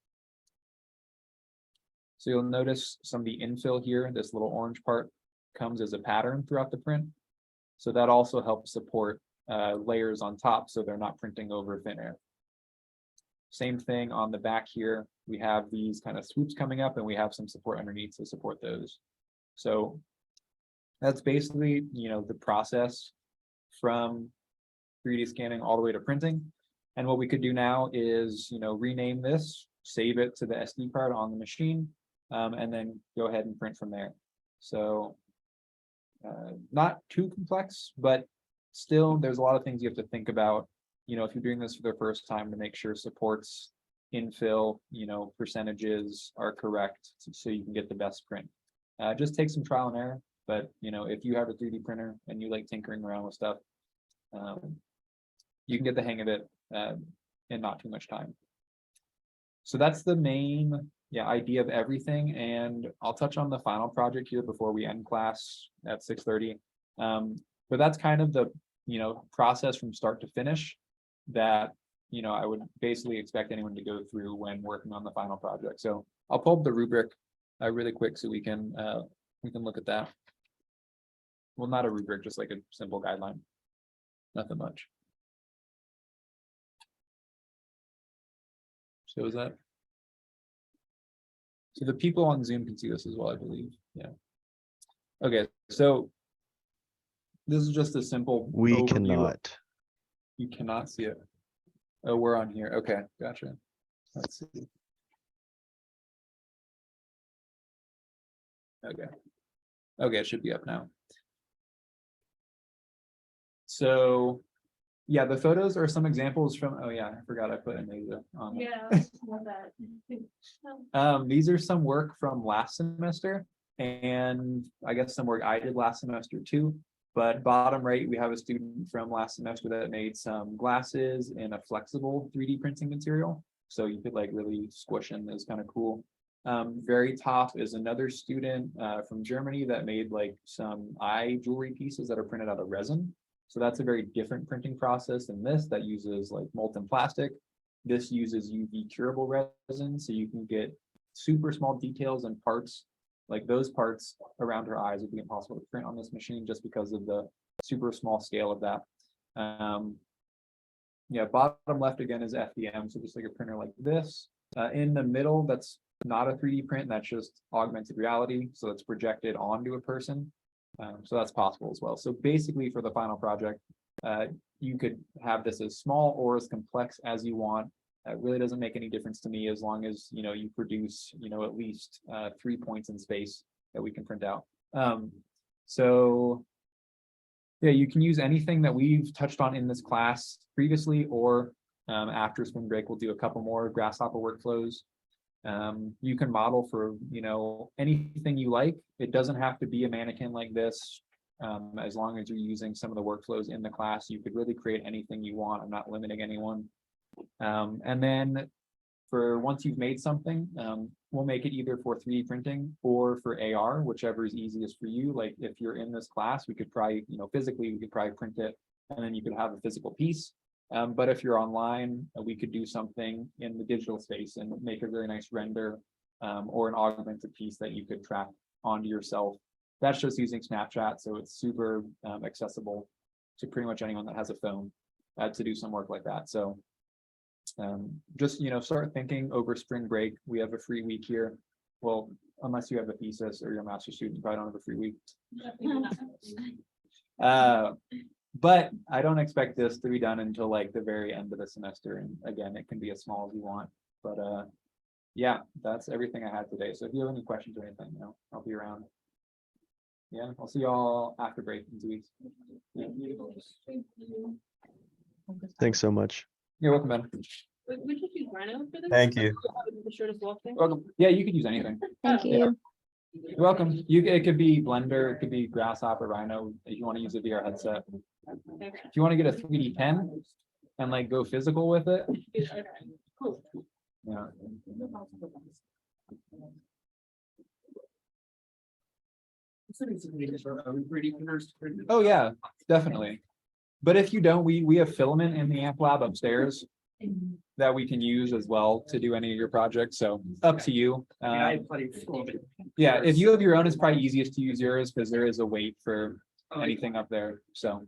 So you'll notice some of the infill here, this little orange part comes as a pattern throughout the print. So that also helps support layers on top so they're not printing over thin air. Same thing on the back here. We have these kind of swoops coming up and we have some support underneath to support those. So that's basically, the process from 3D scanning all the way to printing. And what we could do now is, rename this, save it to the SD card on the machine, and then go ahead and print from there. So not too complex, but still there's a lot of things you have to think about, if you're doing this for the first time, to make sure supports, infill, percentages are correct so you can get the best print. Just take some trial and error, but if you have a 3D printer and you like tinkering around with stuff, you can get the hang of it in not too much time. So that's the main yeah, idea of everything, and I'll touch on the final project here before we end class at 6:30. But that's kind of the, process from start to finish that, I would basically expect anyone to go through when working on the final project. So I'll pull up the rubric really quick so we can look at that. Well, not a rubric, just like a simple guideline. Nothing much. So is that? So the people on Zoom can see this as well, I believe. Yeah. Okay, so this is just a simple. We overview. cannot. You cannot see it. Oh, we're on here. Okay, gotcha. Let's see. Okay. Okay, it should be up now. So, yeah, the photos are some examples from, oh yeah, I forgot I put Anesa on. Yeah, I love that. These are some work from last semester, and I guess some work I did last semester too. But bottom right, we have a student from last semester that made some glasses in a flexible 3D printing material. So you could like really squish in, is kind of cool. Very top is another student from Germany that made like some eye jewelry pieces that are printed out of resin. So that's a very different printing process than this that uses like molten plastic. This uses UV curable resin, so you can get super small details and parts. Like those parts around her eyes would be impossible to print on this machine just because of the super small scale of that. Yeah, bottom left again is FDM, so just like a printer like this. In the middle, that's not a 3D print, that's just augmented reality, so it's projected onto a person. So that's possible as well. So basically for the final project, you could have this as small or as complex as you want. It really doesn't make any difference to me as long as, you produce, at least 3 points in space that we can print out. So yeah, you can use anything that we've touched on in this class previously, or after spring break, we'll do a couple more Grasshopper workflows. You can model for, anything you like. It doesn't have to be a mannequin like this. As long as you're using some of the workflows in the class, you could really create anything you want. I'm not limiting anyone. And then for once you've made something, we'll make it either for 3D printing or for AR, whichever is easiest for you. Like if you're in this class, we could probably, physically, we could probably print it and then you could have a physical piece. But if you're online, we could do something in the digital space and make a really nice render or an augmented piece that you could track onto yourself. That's just using Snapchat, so it's super accessible to pretty much anyone that has a phone to do some work like that. So just, start thinking over spring break. We have a free week here. Well, unless you have a thesis or you're a master's student, you probably don't have a free week. But I don't expect this to be done until like the very end of the semester. And again, it can be as small as you want. But yeah, that's everything I had today. So if you have any questions or anything, I'll be around. Yeah, I'll see y'all after break in 2 weeks. Yeah. Thanks so much. You're welcome, Ben. Would you use Rhino for this? Thank you. The shortest walk thing? Welcome. Yeah, you could use anything. Thank you. You're welcome. It could be Blender, it could be Grasshopper, Rhino, if you want to use a VR headset. Okay. If you want to get a 3D pen and like go physical with it, Okay, cool. yeah. Oh yeah, definitely. But if you don't, we have filament in the amp lab upstairs that we can use as well to do any of your projects. So up to you. Yeah, if you have your own, it's probably easiest to use yours because there is a weight for anything up there. So.